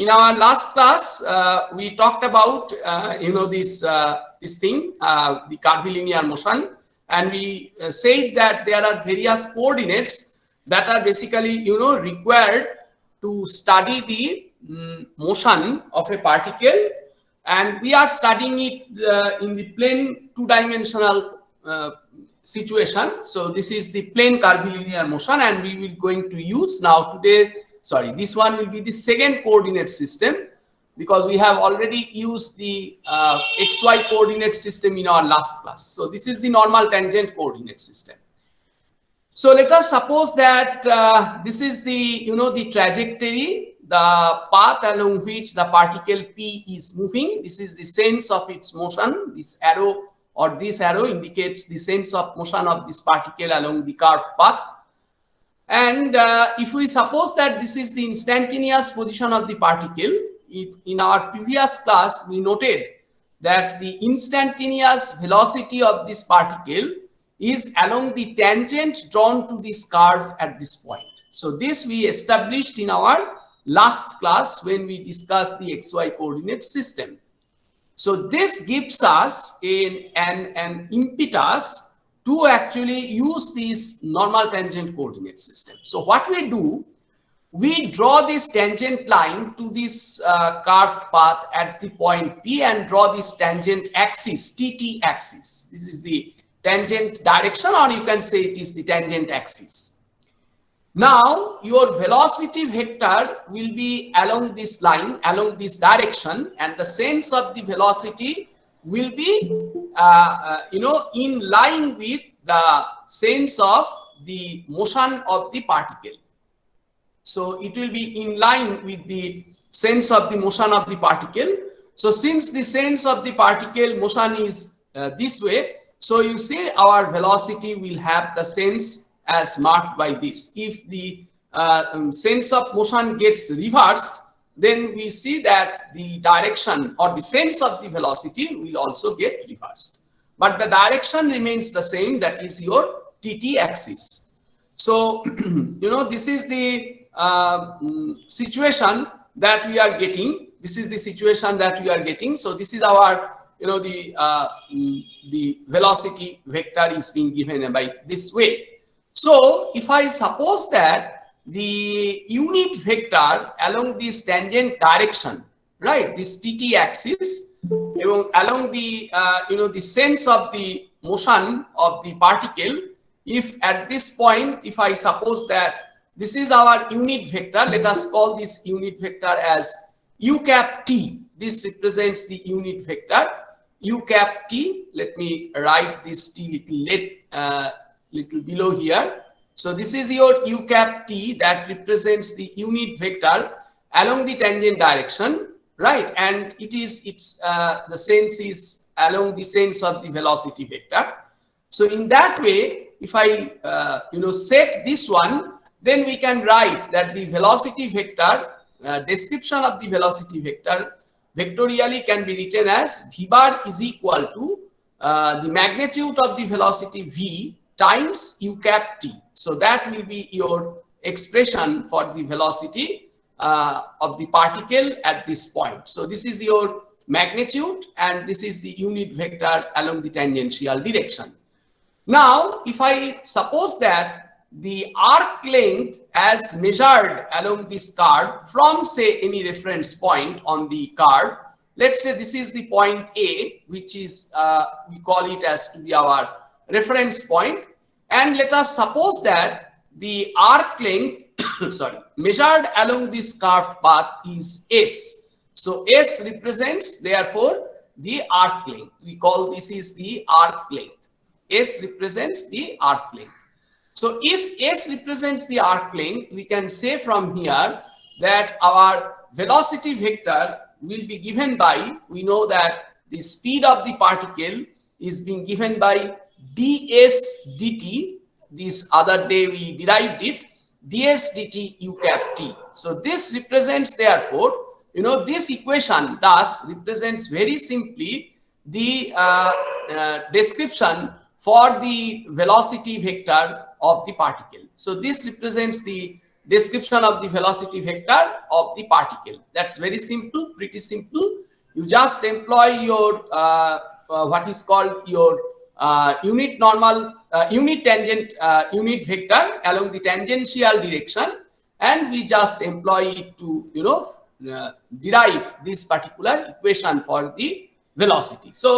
In our last class, we talked about this thing, the curvilinear motion, and we said that there are various coordinates that are basically required to study the motion of a particle, and we are studying it in the plane two-dimensional situation. So this is the plane curvilinear motion, and we will going to use now today. Sorry, this one will be the second coordinate system, because we have already used the xy coordinate system in our last class. So this is the normal tangent coordinate system. So let us suppose that this is the the trajectory, the path along which the particle P is moving. This is the sense of its motion. This arrow or this arrow indicates the sense of motion of this particle along the curved path. And if we suppose that this is the instantaneous position of the particle, in our previous class we noted that the instantaneous velocity of this particle is along the tangent drawn to this curve at this point. So this we established in our last class when we discussed the xy coordinate system. So this gives us an impetus to actually use this normal tangent coordinate system. So what we do, we draw this tangent line to this curved path at the point P and draw this tangent axis, TT axis. This is the tangent direction, or you can say it is the tangent axis. Now your velocity vector will be along this line, along this direction, and the sense of the velocity will be in line with the sense of the motion of the particle. So it will be in line with the sense of the motion of the particle. So since the sense of the particle motion is this way, so you see our velocity will have the sense as marked by this. If the sense of motion gets reversed, then we see that the direction or the sense of the velocity will also get reversed. But the direction remains the same, that is your TT axis. So, this is the situation that we are getting. This is the situation that we are getting. So this is our, the velocity vector is being given by this way. So if I suppose that the unit vector along this tangent direction, right, this TT axis, along the the sense of the motion of the particle, if at this point, if I suppose that this is our unit vector, let us call this unit vector as u cap t. This represents the unit vector u cap t. Let me write this t little below here. So this is your u cap t that represents the unit vector along the tangent direction, right? And it's the sense is along the sense of the velocity vector. So in that way, if I set this one, then we can write that the velocity vector, description of the velocity vector vectorially can be written as v bar is equal to the magnitude of the velocity v times u cap t. So that will be your expression for the velocity of the particle at this point. So this is your magnitude and this is the unit vector along the tangential direction. Now, if I suppose that the arc length as measured along this curve from, say, any reference point on the curve, let's say this is the point A, which is we call it as to be our reference point, and let us suppose that the arc length measured along this curved path is S. So S represents therefore the arc length. We call this is the arc length. S represents the arc length. So if S represents the arc length, we can say from here that our velocity vector will be given by, we know that the speed of the particle is being given by ds dt. This other day we derived it, ds dt u cap t. So this represents therefore, this equation thus represents very simply the description for the velocity vector of the particle. So this represents the description of the velocity vector of the particle. That's very simple, pretty simple. You just employ your what is called your unit normal, unit tangent, unit vector along the tangential direction, and we just employ it to derive this particular equation for the velocity. So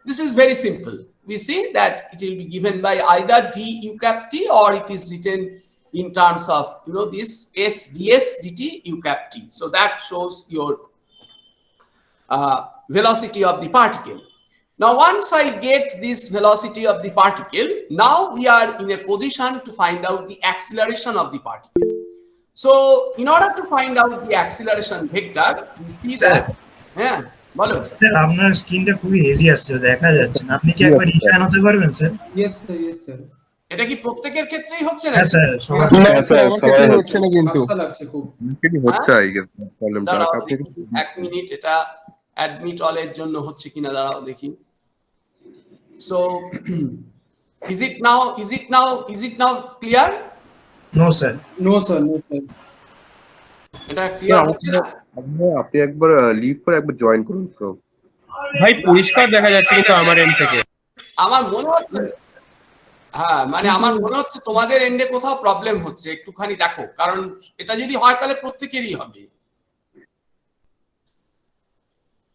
this is very simple. We see that it will be given by either v u cap t, or it is written in terms of this s ds dt u cap t. So that shows your velocity of the particle. Now, once I get this velocity of the particle, now we are in a position to find out the acceleration of the particle. So, in order to find out the acceleration vector, we see that, yeah, bolo. Sir আপনার স্ক্রিনটা খুবই hazy আসছে, দেখা যাচ্ছে না। আপনি কি একবার রিটার্ন হতে পারবেন sir? Yes sir, yes sir. এটা কি প্রত্যেকের ক্ষেত্রেই হচ্ছে না? হ্যাঁ স্যার, সবার না স্যার, আমার ক্ষেত্রে হচ্ছে না, কিন্তু আচ্ছা লাগছে খুব। কি হচ্ছে আই গেস প্রবলেমটা দাঁড়াও আপনি এক মিনিট, এটা অ্যাডমিট অলের জন্য হচ্ছে কিনা দাঁড়াও দেখি। So is it now clear? No sir. No sir, no sir. এটা ক্লিয়ার হচ্ছে না? আপনি একবার লিভ করে একবার জয়েন করুন তো ভাই। পরিষ্কার দেখা যাচ্ছে কিন্তু আমার এন্ড থেকে। আমার মনে হচ্ছে, হ্যাঁ মানে আমার মনে হচ্ছে তোমাদের এন্ডে কোথাও প্রবলেম হচ্ছে, একটুখানি দেখো, কারণ এটা যদি হয় তাহলে প্রত্যেকেরই হবে।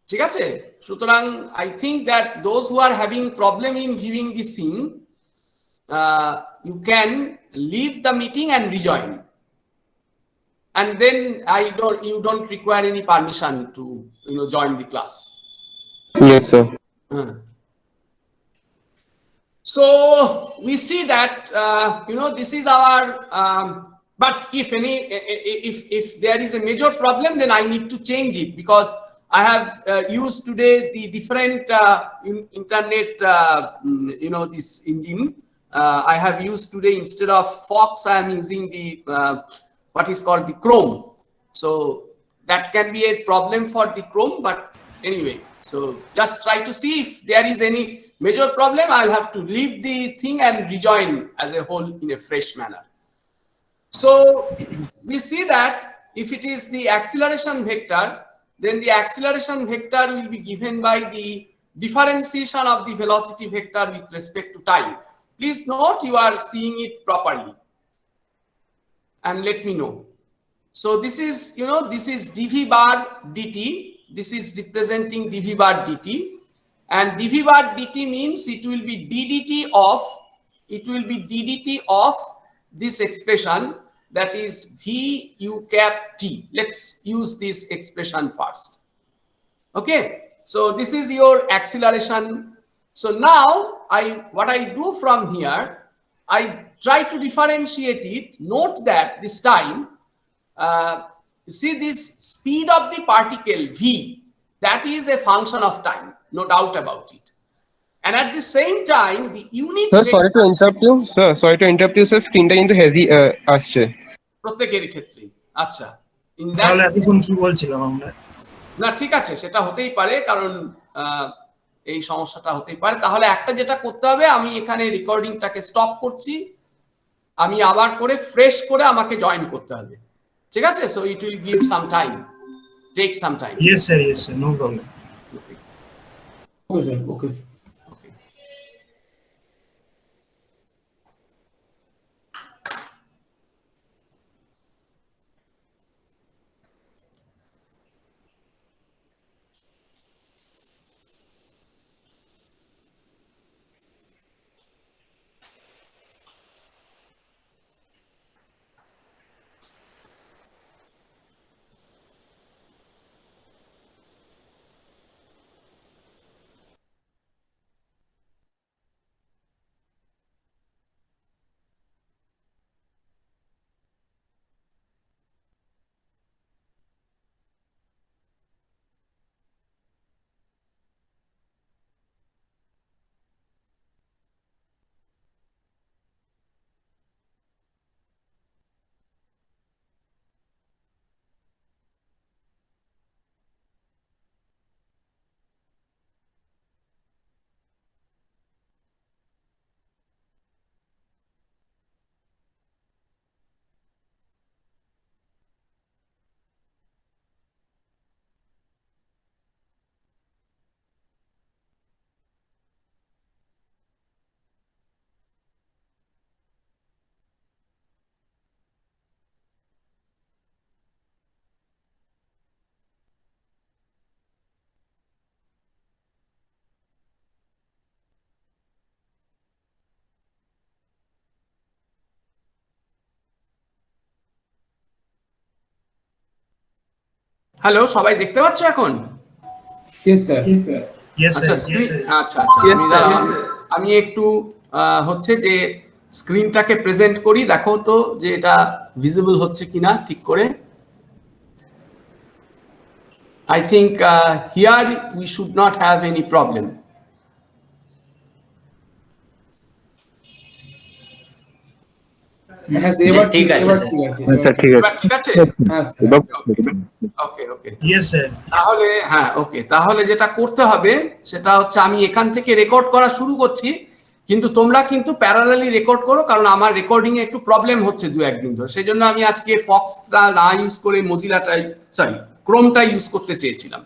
ঠিক আছে, সুতরাং I think that those who are having problem in viewing this scene, you can leave the meeting and rejoin, and then you don't require any permission to join the class. Yes sir. So we see that this is our but if there is a major problem, then I need to change it, because I have used today the different internet this engine. I have used today, instead of Fox, I am using the what is called the Chrome. So that can be a problem for the Chrome, but anyway, so just try to see if there is any major problem. I'll have to leave the thing and rejoin as a whole in a fresh manner. So we see that if it is the acceleration vector, then the acceleration vector will be given by the differentiation of the velocity vector with respect to time. Please note you are seeing it properly and let me know. So this is this is dv bar dt. This is representing dv bar dt, and dv bar dt means it will be ddt of this expression, that is v u cap t. Let's use this expression first. Okay, so this is your acceleration. So now what I do from here, I try to differentiate it. Note that this time you see this speed of the particle v, that is a function of time, no doubt about it. And at the same time, the unit Sir, sorry to interrupt you, sir. Sorry to interrupt you, sir. Screen টা কিন্তু hazy আসছে প্রত্যেকের ক্ষেত্রে। আচ্ছা, তাহলে এখন কি বলছিলাম আমরা? না ঠিক আছে, সেটা হতেই পারে, কারণ এই সমস্যাটা হতেই পারে। তাহলে একটা যেটা করতে হবে, আমি এখানে রেকর্ডিংটাকে স্টপ করছি, আমি আবার করে ফ্রেশ করে আমাকে জয়েন করতে হবে। ঠিক আছে, so it will give some time, take some time. Yes sir, no problem. Okay sir, okay sir. Hello, সবাই দেখতে পাচ্ছ এখন? Yes, sir. Yes, আচ্ছা sir. স্ক্রিন, আচ্ছা Yes, sir. আমি একটু হচ্ছে যে স্ক্রিনটাকে প্রেজেন্ট করি, দেখো তো যে এটা ভিজিবল হচ্ছে কিনা ঠিক করে। I think here we should not have any problem. হ্যাঁ, এবার ঠিক আছে, এবার স্যার। ঠিক আছে। স্যার ঠিক আছে এবার ঠিক আছে? হ্যাঁ, স্যার। এবার ওকে ওকে। Yes, sir. তাহলে হ্যাঁ ওকে, তাহলে যেটা করতে হবে সেটা হচ্ছে আমি এখান থেকে রেকর্ড করা শুরু করছি, কিন্তু তোমরা কিন্তু প্যারালালি রেকর্ড করো, কারণ আমার রেকর্ডিং এ একটু প্রবলেম হচ্ছে দু একদিন ধরে। সেই জন্য আমি আজকে ফক্সটা না ইউজ করে মজিলাটাই ক্রোমটা ইউজ করতে চেয়েছিলাম।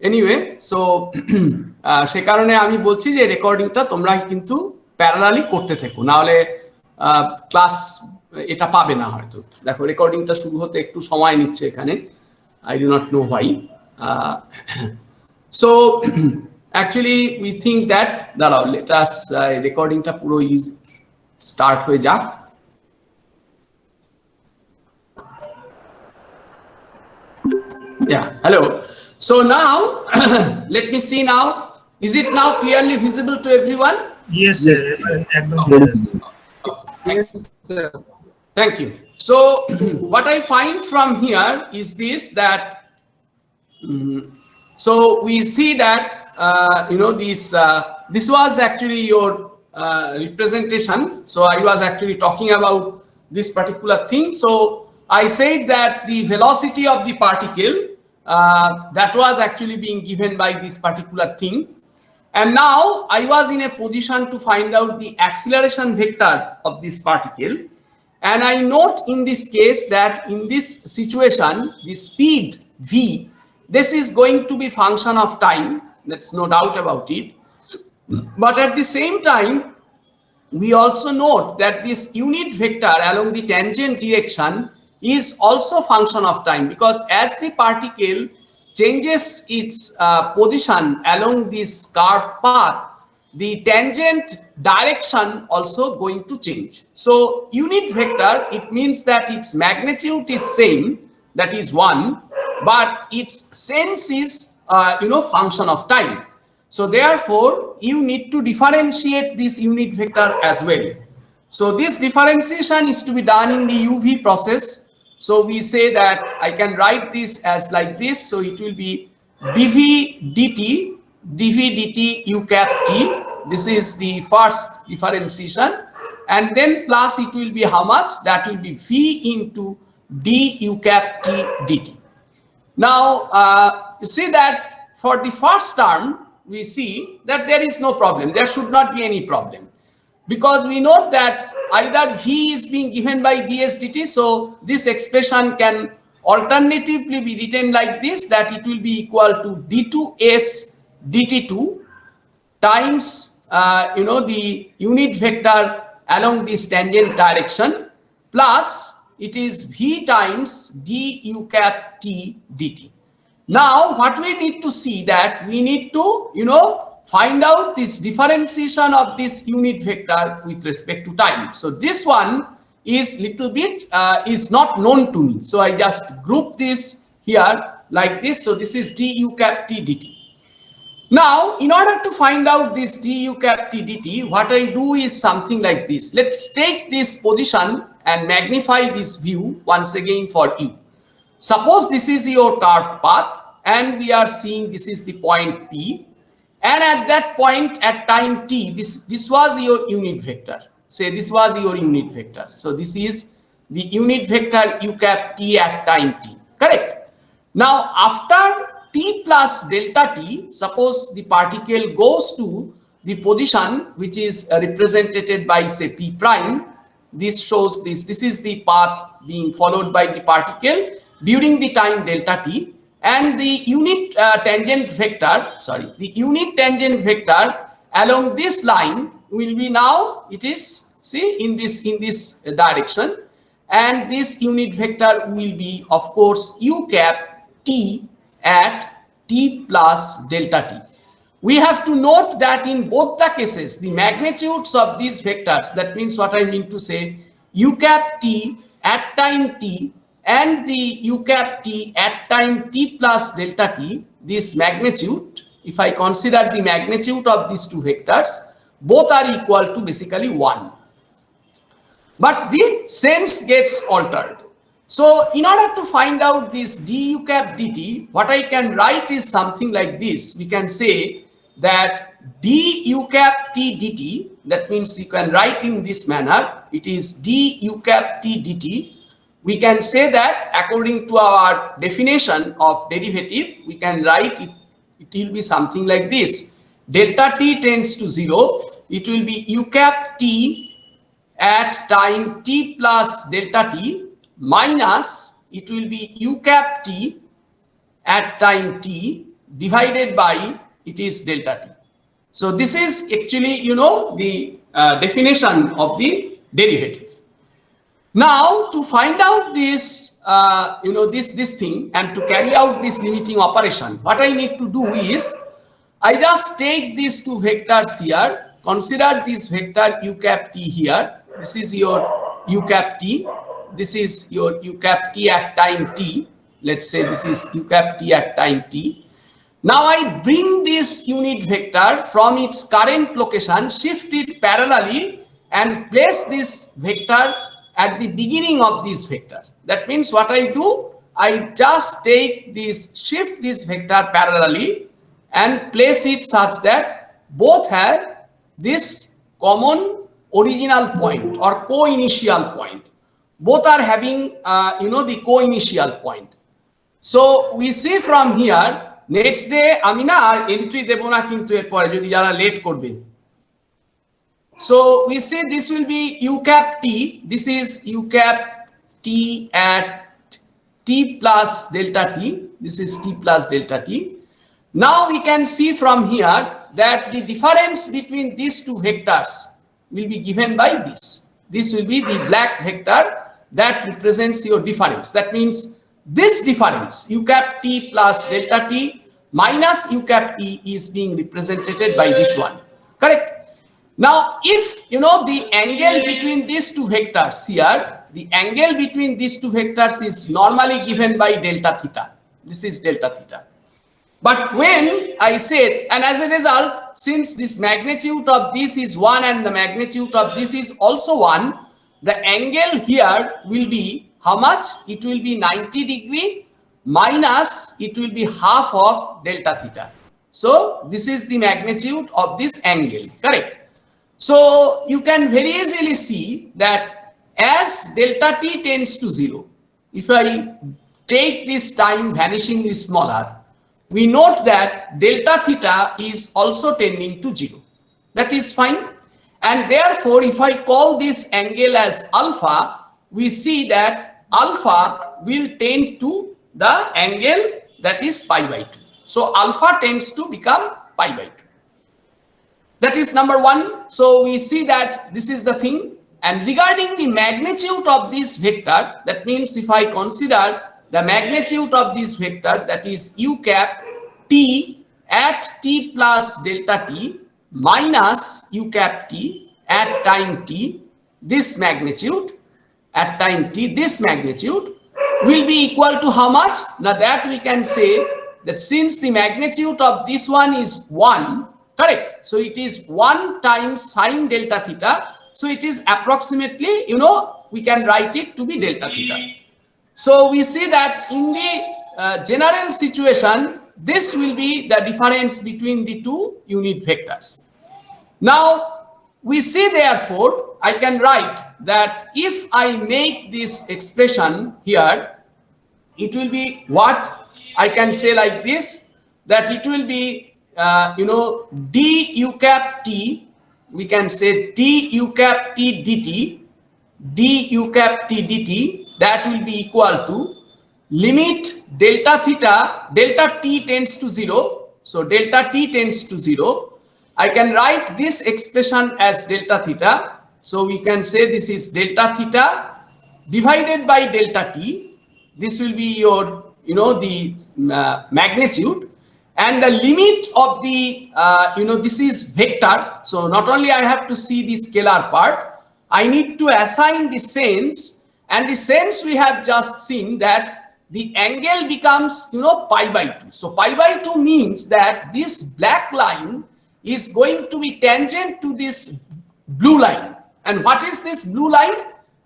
এনিওয়ে সো সে কারণে আমি বলছি যে রেকর্ডিংটা তোমরা কিন্তু প্যারালালি করতে থেকো, নাহলে ক্লাস এটা পাবে না হয়তো। দেখো রেকর্ডিংটা শুরু হতে একটু সময় নিচ্ছে এখানে, I do not know why. So actually we think that দাঁড়াও, let us রেকর্ডিংটা পুরো স্টার্ট হয়ে যাক। Yeah, hello. So now let me see now. Is it now clearly visible to everyone? Yes, sir. একদম ঠিক আছে। Yes, sir. Thank you. So what I find from here is this, that so we see that this was actually your representation. So I was actually talking about this particular thing. So I said that the velocity of the particle that was actually being given by this particular thing. And now I was in a position to find out the acceleration vector of this particle. And I note in this case that in this situation, the speed v, this is going to be function of time. That's no doubt about it. But at the same time, we also note that this unit vector along the tangent direction is also function of time, because as the particle changes its position along this curved path, the tangent direction also going to change. So unit vector, it means that its magnitude is same, that is 1, but its sense is function of time. So therefore you need to differentiate this unit vector as well. So this differentiation is to be done in the UV process. So we say that I can write this as like this. So it will be dv dt u cap t. This is the first differentiation, and then plus it will be how much? That will be v into d u cap t dt. Now you see that for the first term we see that there is no problem, there should not be any problem, because we note that either v is being given by ds dt, so this expression can alternatively be written like this, that it will be equal to d2s dt2 times the unit vector along this tangent direction, plus it is v times d u cap t dt. Now what we need to see, that we need to find out this differentiation of this unit vector with respect to time. So this one is little bit is not known to me, so I just group this here like this. So this is d u cap t dt. Now in order to find out this d u cap t dt, what I do is something like this. Let's take this position and magnify this view once again for you. Suppose this is your curved path and we are seeing this is the point P, and at that point at time t, this was your unit vector. Say this was your unit vector. So this is the unit vector u cap t at time t, correct? Now after t plus delta t, suppose the particle goes to the position which is represented by say p prime. This shows this is the path being followed by the particle during the time delta t, and the unit tangent vector along this line will be, now it is see in this direction, and this unit vector will be of course u cap t at t plus delta t. We have to note that in both the cases the magnitudes of these vectors, that means what I mean to say, u cap t at time t and the u cap t at time t plus delta t, this magnitude, if I consider the magnitude of these two vectors, both are equal to basically 1. But the sense gets altered. So in order to find out this du cap dt, what I can write is something like this. We can say that du cap t dt, that means you can write in this manner, it is du cap t dt. We can say that according to our definition of derivative, we can write it, it will be something like this. Delta t tends to 0, it will be u cap t at time t plus delta t minus, it will be u cap t at time t divided by, it is delta t. So this is actually, the definition of the derivative. Now to find out this, this thing, and to carry out this limiting operation, what I need to do is, I just take these two vectors here, consider this vector u cap t here. This is your u cap t. This is your u cap t at time t. Let's say this is u cap t at time t. Now I bring this unit vector from its current location, shift it parallelly, and place this vector at the beginning of this vector. That means what I do, I just take this, shift this vector parallelly and place it such that both have this common original point or co-initial point. Both are having, the co-initial point. So we see from here, next day আমি না আর entry দেব না কিন্তু এরপরে যদি যারা late করবে। So we say this will be u cap t, this is u cap t at t plus delta t, this is t plus delta t. Now we can see from here that the difference between these two vectors will be given by this. This will be the black vector that represents your difference. That means this difference, u cap t plus delta t minus u cap t, is being represented by this one. Correct? Now, if the angle between these two vectors here, the angle between these two vectors is normally given by delta theta. This is delta theta. But when I said, and as a result, since this magnitude of this is 1 and the magnitude of this is also 1, the angle here will be how much? It will be 90 degree minus, it will be half of delta theta. So this is the magnitude of this angle, correct? So you can very easily see that as delta t tends to 0, if I take this time vanishingly smaller, we note that delta theta is also tending to 0. That is fine. And therefore, if I call this angle as alpha, we see that alpha will tend to the angle that is pi by 2. So alpha tends to become pi by 2. That is number one. So we see that this is the thing. And regarding the magnitude of this vector, that means if I consider the magnitude of this vector, that is u cap t at t plus delta t minus u cap t at time t, this magnitude at time t, this magnitude will be equal to how much? Now that we can say that since the magnitude of this one is 1, correct? So it is 1 times sine delta theta. So it is approximately, we can write it to be delta theta. So we see that in the general situation, this will be the difference between the two unit vectors. Now we see therefore, I can write that if I make this expression here, it will be what? I can say like this, that it will be du cap t, we can say du cap t dt, du cap t dt, that will be equal to limit delta theta, delta t tends to 0, so delta t tends to 0. I can write this expression as delta theta, so we can say this is delta theta divided by delta t. This will be your, the magnitude. And the limit of the, this is vector. So not only I have to see the scalar part, I need to assign the sense and the sense we have just seen that the angle becomes, pi by 2. So pi by 2 means that this black line is going to be tangent to this blue line. And what is this blue line?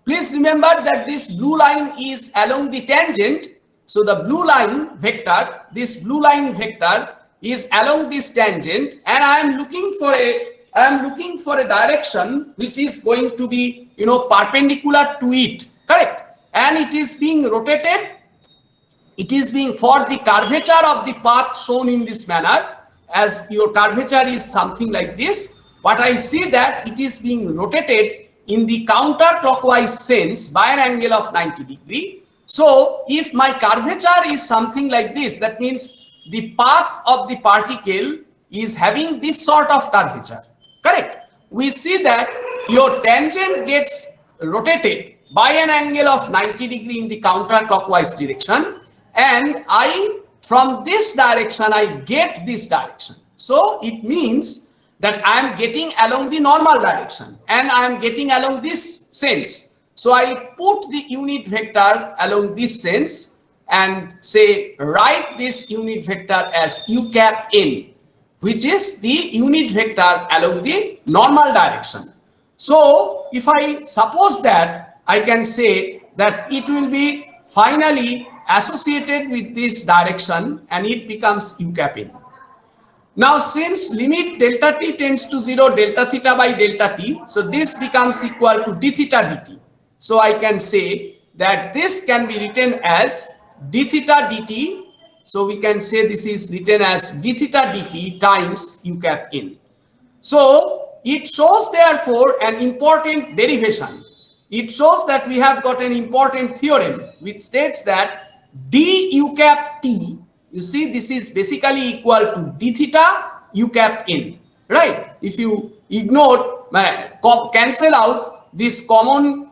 Please remember that this blue line is along the tangent. So the blue line vector, this blue line vector is along this tangent, and I am looking for a direction which is going to be, perpendicular to it, correct? And it is being rotated. It is being for the curvature of the path shown in this manner, as your curvature is something like this. But I see that it is being rotated in the counterclockwise sense by an angle of 90 degree. So if my curvature is something like this, that means the path of the particle is having this sort of curvature, correct? We see that your tangent gets rotated by an angle of 90 degree in the counterclockwise direction, and from this direction I get this direction. So it means that I am getting along the normal direction and I am getting along this sense. So I put the unit vector along this sense and say write this unit vector as u cap n, which is the unit vector along the normal direction. So if I suppose that, I can say that it will be finally associated with this direction and it becomes u cap n. Now since limit delta t tends to 0 delta theta by delta t, so this becomes equal to d theta dt. So I can say that this can be written as d theta dt. So we can say this is written as d theta dt times u cap n. So it shows therefore an important derivation. It shows that we have got an important theorem which states that d u cap t, you see, this is basically equal to d theta u cap n, right? If you ignore, cancel out this common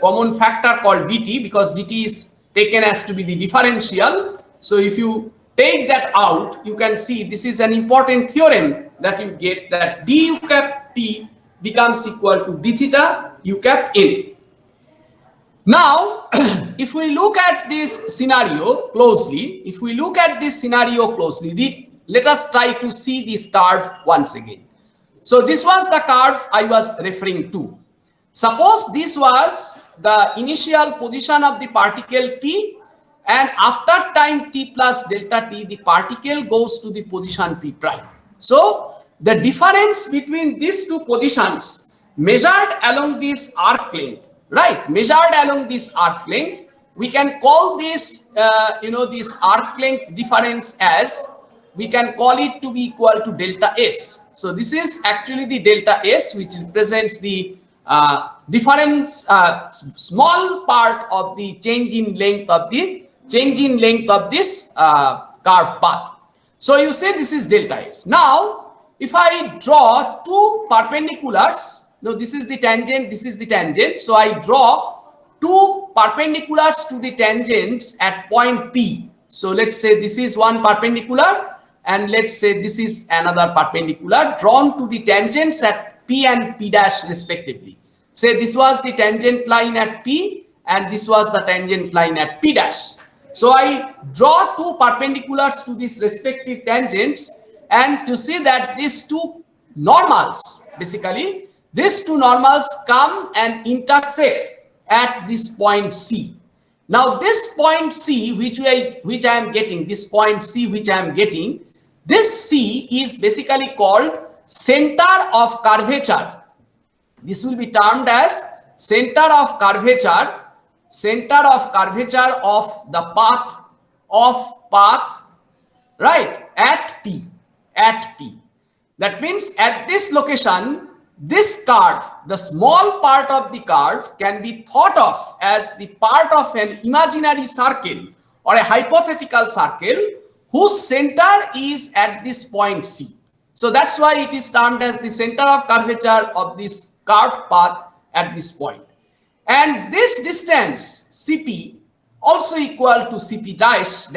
common factor called dt, because dt is taken as to be the differential. So if you take that out, you can see this is an important theorem that you get, that d u cap t becomes equal to d theta u cap n. Now, if we look at this scenario closely, let us try to see this curve once again. So this was the curve I was referring to. Suppose this was the initial position of the particle p, and after time t plus delta t, the particle goes to the position p prime. So the difference between these two positions measured along this arc length, right? Measured along this arc length, we can call this, this arc length difference as, we can call it to be equal to delta s. So this is actually the delta s, which represents the difference, small part of the change in length of this curved path. So you say this is delta s. Now, if I draw two perpendiculars, now this is the tangent, this is the tangent. So I draw two perpendiculars to the tangents at point P. So let's say this is one perpendicular, and let's say this is another perpendicular drawn to the tangents at P and P dash respectively. Say this was the tangent line at P and this was the tangent line at P dash. So I draw two perpendiculars to these respective tangents, and you see that these two normals, basically these two normals come and intersect at this point C. Now this point C which I am getting, this C is basically called center of curvature. This will be termed as center of curvature of the path, right, at P. That means at this location, this curve, the small part of the curve, can be thought of as the part of an imaginary circle or a hypothetical circle whose center is at this point C. So that's why it is termed as the center of curvature of this curved path at this point. And this distance Cp, also equal to Cp dash,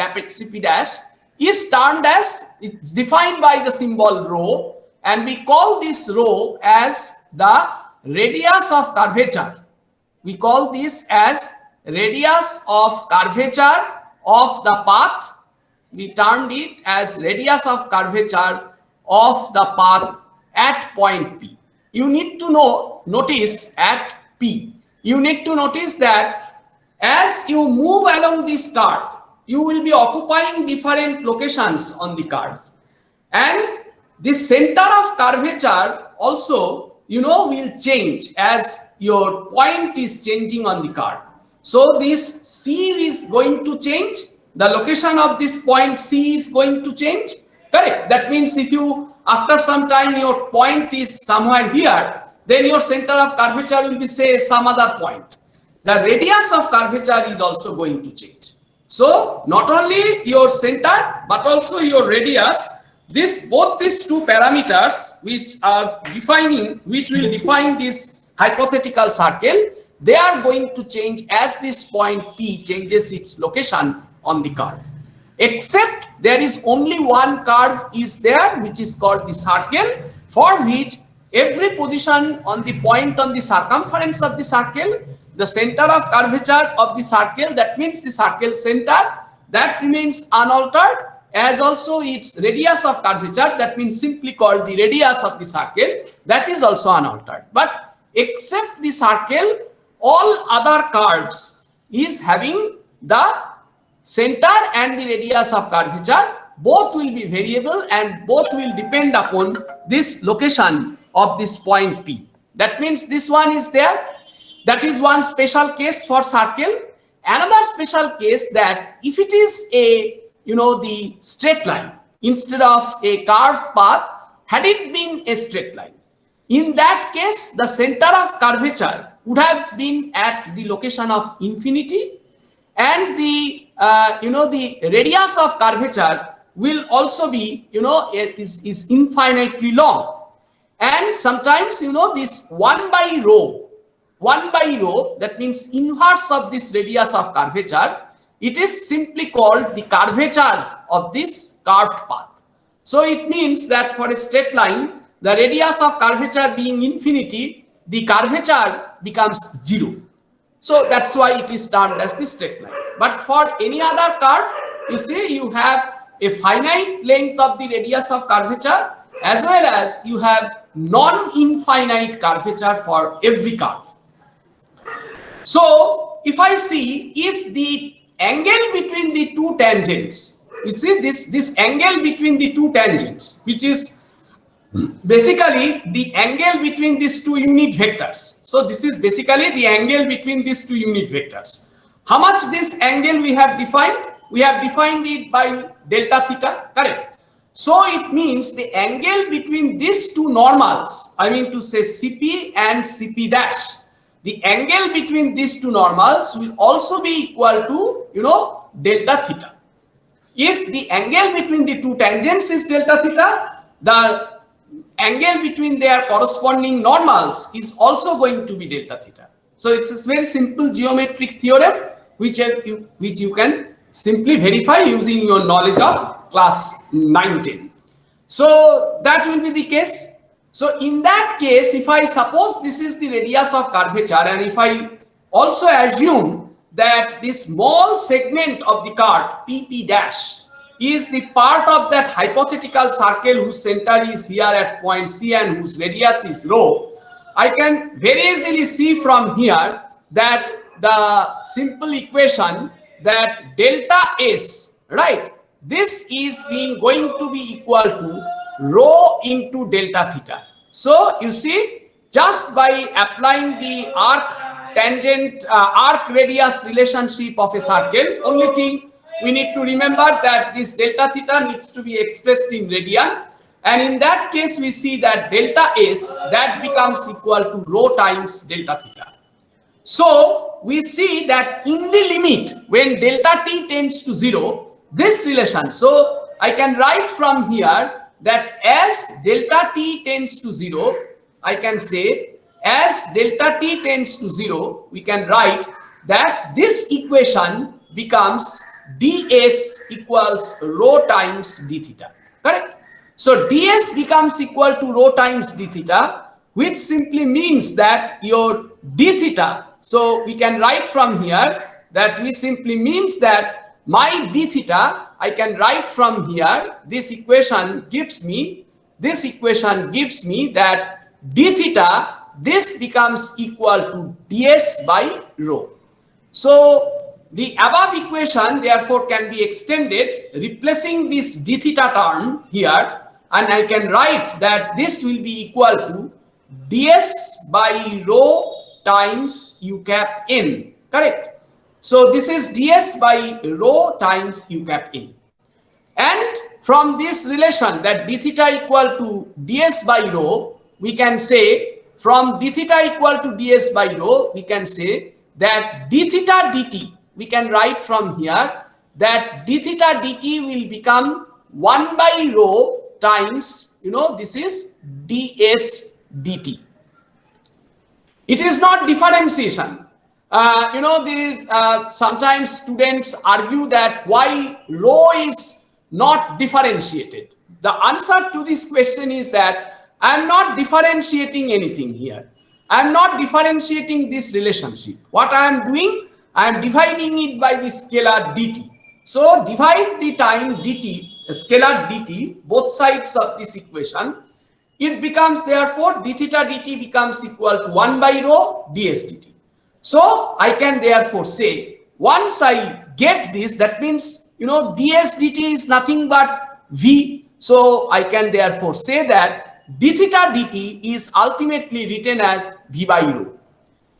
is termed as, it's defined by the symbol rho, and we call this rho as the radius of curvature. We call this as radius of curvature of the path. We termed it as radius of curvature of the path at point P. You need to notice at P. You need to notice that as you move along this curve, you will be occupying different locations on the curve. And the center of curvature also, will change as your point is changing on the curve. So this C is going to change. The location of this point C is going to change. Correct. That means if you, after some time, your point is somewhere here, then your center of curvature will be, say, some other point. The radius of curvature is also going to change. So not only your center, but also your radius. Both these two parameters, which will define this hypothetical circle, they are going to change as this point P changes its location on the curve. Except there is only one curve is there, which is called the circle, for which every position on the point on the circumference of the circle, the center of curvature of the circle, that means the circle center, that remains unaltered, as also its radius of curvature, that means simply called the radius of the circle, that is also unaltered. But except the circle, all other curves is having the center and the radius of curvature, both will be variable and both will depend upon this location of this point P. That means this one is there. That is one special case for circle. Another special case, that if it is a the straight line instead of a curved path, had it been a straight line, in that case the center of curvature would have been at the location of infinity, and the the radius of curvature will also be is infinitely long. And sometimes this 1 by rho, that means inverse of this radius of curvature, it is simply called the curvature of this curved path. So it means that for a straight line, the radius of curvature being infinity, the curvature becomes 0. So that's why it is termed as the straight line. But for any other curve, you see, you have a finite length of the radius of curvature, as well as you have non-infinite curvature for every curve. So if I see, if the angle between the two tangents, you see this angle between the two tangents, which is basically the angle between these two unit vectors. So this is basically the angle between these two unit vectors. How much this angle we have defined? We have defined it by delta theta, correct? So it means the angle between these two normals, I mean to say CP and CP dash, the angle between these two normals will also be equal to, delta theta. If the angle between the two tangents is delta theta, the angle between their corresponding normals is also going to be delta theta. So it's a very simple geometric theorem which you can simply verify using your knowledge of class 9-10. So that will be the case. So in that case, if I suppose this is the radius of curvature, and if I also assume that this small segment of the curve PP dash is the part of that hypothetical circle whose center is here at point C and whose radius is rho, I can very easily see from here that the simple equation that delta S, right, this is going to be equal to rho into delta theta. So you see, just by applying the arc radius relationship of a circle, only thing we need to remember that this delta theta needs to be expressed in radian, and in that case we see that delta S, that becomes equal to rho times delta theta. So we see that in the limit when delta t tends to 0, this relation, so I can write from here that as delta t tends to 0, I can say as delta t tends to 0, we can write that this equation becomes ds equals rho times d theta, correct? So ds becomes equal to rho times d theta, which simply means that your d theta, so we can write from here that we simply means that my d theta, I can write from here, this equation gives me that d theta, this becomes equal to ds by rho. So the above equation therefore can be extended, replacing this d theta term here, and I can write that this will be equal to ds by rho times u cap n, correct? So this is ds by rho times u cap n. And from this relation that d theta equal to ds by rho, we can say from d theta equal to ds by rho, we can say that d theta dt, we can write from here that d theta dt will become 1 by rho times, this is ds dt. It is not differentiation. Sometimes students argue that why rho is not differentiated. The answer to this question is that I am not differentiating anything here. I am not differentiating this relationship. What I am doing, I am dividing it by the scalar dt. So divide the time dt, scalar dt, both sides of this equation. It becomes therefore d theta dt becomes equal to 1 by rho ds dt. So I can therefore say, once I get this, that means ds dt is nothing but v. So I can therefore say that d theta dt is ultimately written as v by rho.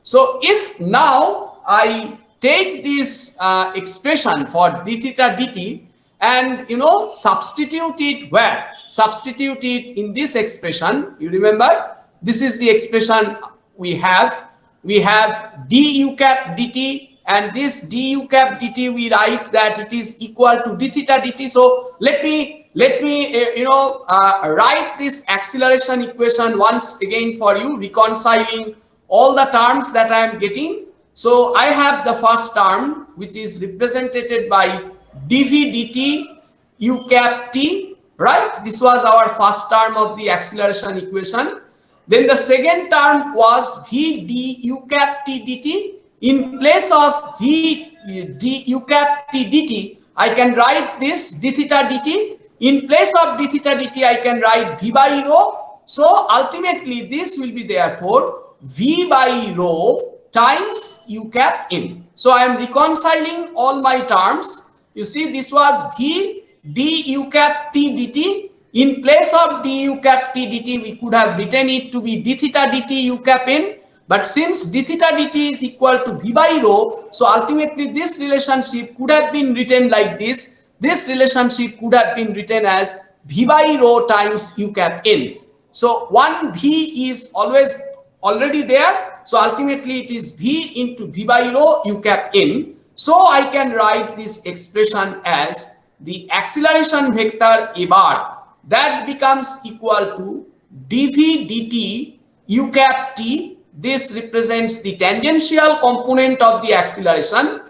So if now I take this expression for d theta dt and substitute it where? Substitute it in this expression. You remember, this is the expression we have. We have du cap dt, and this du cap dt we write that it is equal to d theta dt. So let me write this acceleration equation once again for you, reconciling all the terms that I am getting. So I have the first term, which is represented by dv dt u cap t, right? This was our first term of the acceleration equation. Then the second term was v d u cap t dt. In place of v d u cap t dt, I can write this d theta dt. In place of d theta dt, I can write v by rho. So ultimately, this will be therefore v by rho times u cap n. So I am reconciling all my terms. You see, this was v d u cap t dt. In place of du cap t dt, we could have written it to be d theta dt u cap n. But since d theta dt is equal to v by rho, so ultimately this relationship could have been written like this. This relationship could have been written as v by rho times u cap n. So one v is always already there. So ultimately it is v into v by rho u cap n. So I can write this expression as the acceleration vector a bar, that becomes equal to dv dt u cap t. This represents the tangential component of the acceleration,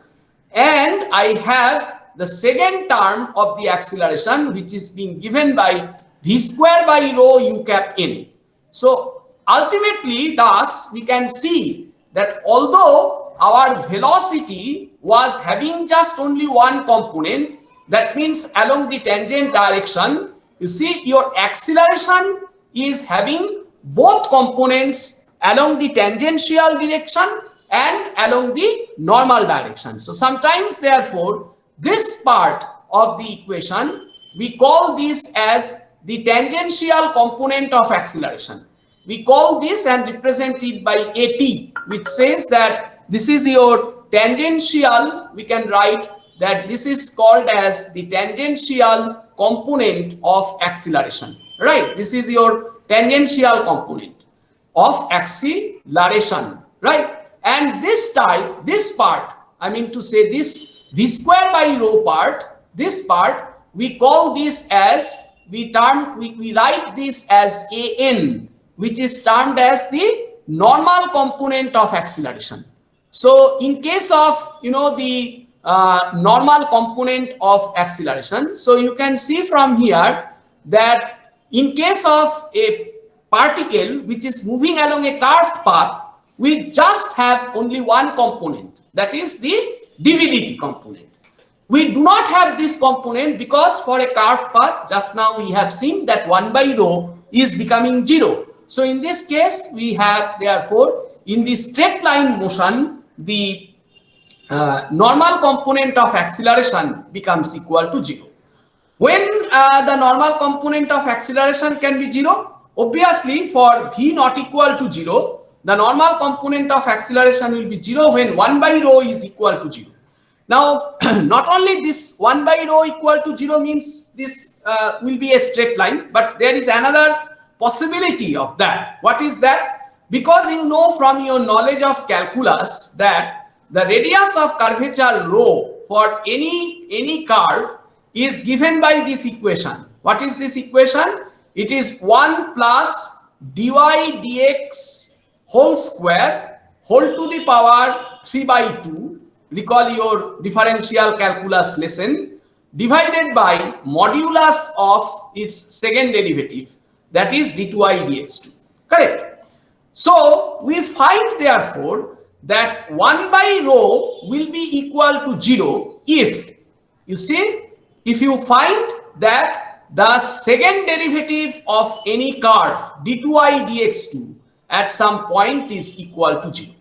and I have the second term of the acceleration, which is being given by v square by rho u cap n. So ultimately, thus we can see that although our velocity was having just only one component, that means along the tangent direction, you see your acceleration is having both components along the tangential direction and along the normal direction. So sometimes therefore this part of the equation, we call this as the tangential component of acceleration. We call this and represent it by at, which says that this is your tangential. We can write that this is called as the tangential component of acceleration, right? This is your tangential component of acceleration, right? And this part, I mean to say this v square by rho part, this part, we call this as, we write this as an, which is termed as the normal component of acceleration. So in case of, the normal component of acceleration, so you can see from here that in case of a particle which is moving along a curved path will just have only one component, that is the dividity component. We do not have this component because for a curved path, just now we have seen that 1 by rho is becoming 0. So in this case, we have therefore in the straight line motion, the normal component of acceleration becomes equal to 0. When the normal component of acceleration can be 0, obviously for v not equal to 0, the normal component of acceleration will be 0 when 1 by rho is equal to 0. Now, not only this 1 by rho equal to 0 means this will be a straight line, but there is another possibility of that. What is that? Because you know from your knowledge of calculus that the radius of curvature rho for any curve is given by this equation. What is this equation? It is 1 plus dy dx whole square whole to the power 3 by 2. Recall your differential calculus lesson, divided by modulus of its second derivative, that is d2i dx2. Correct? So we find therefore that 1 by rho will be equal to 0 if, you see, if you find that the second derivative of any curve d2i dx2 at some point is equal to 0.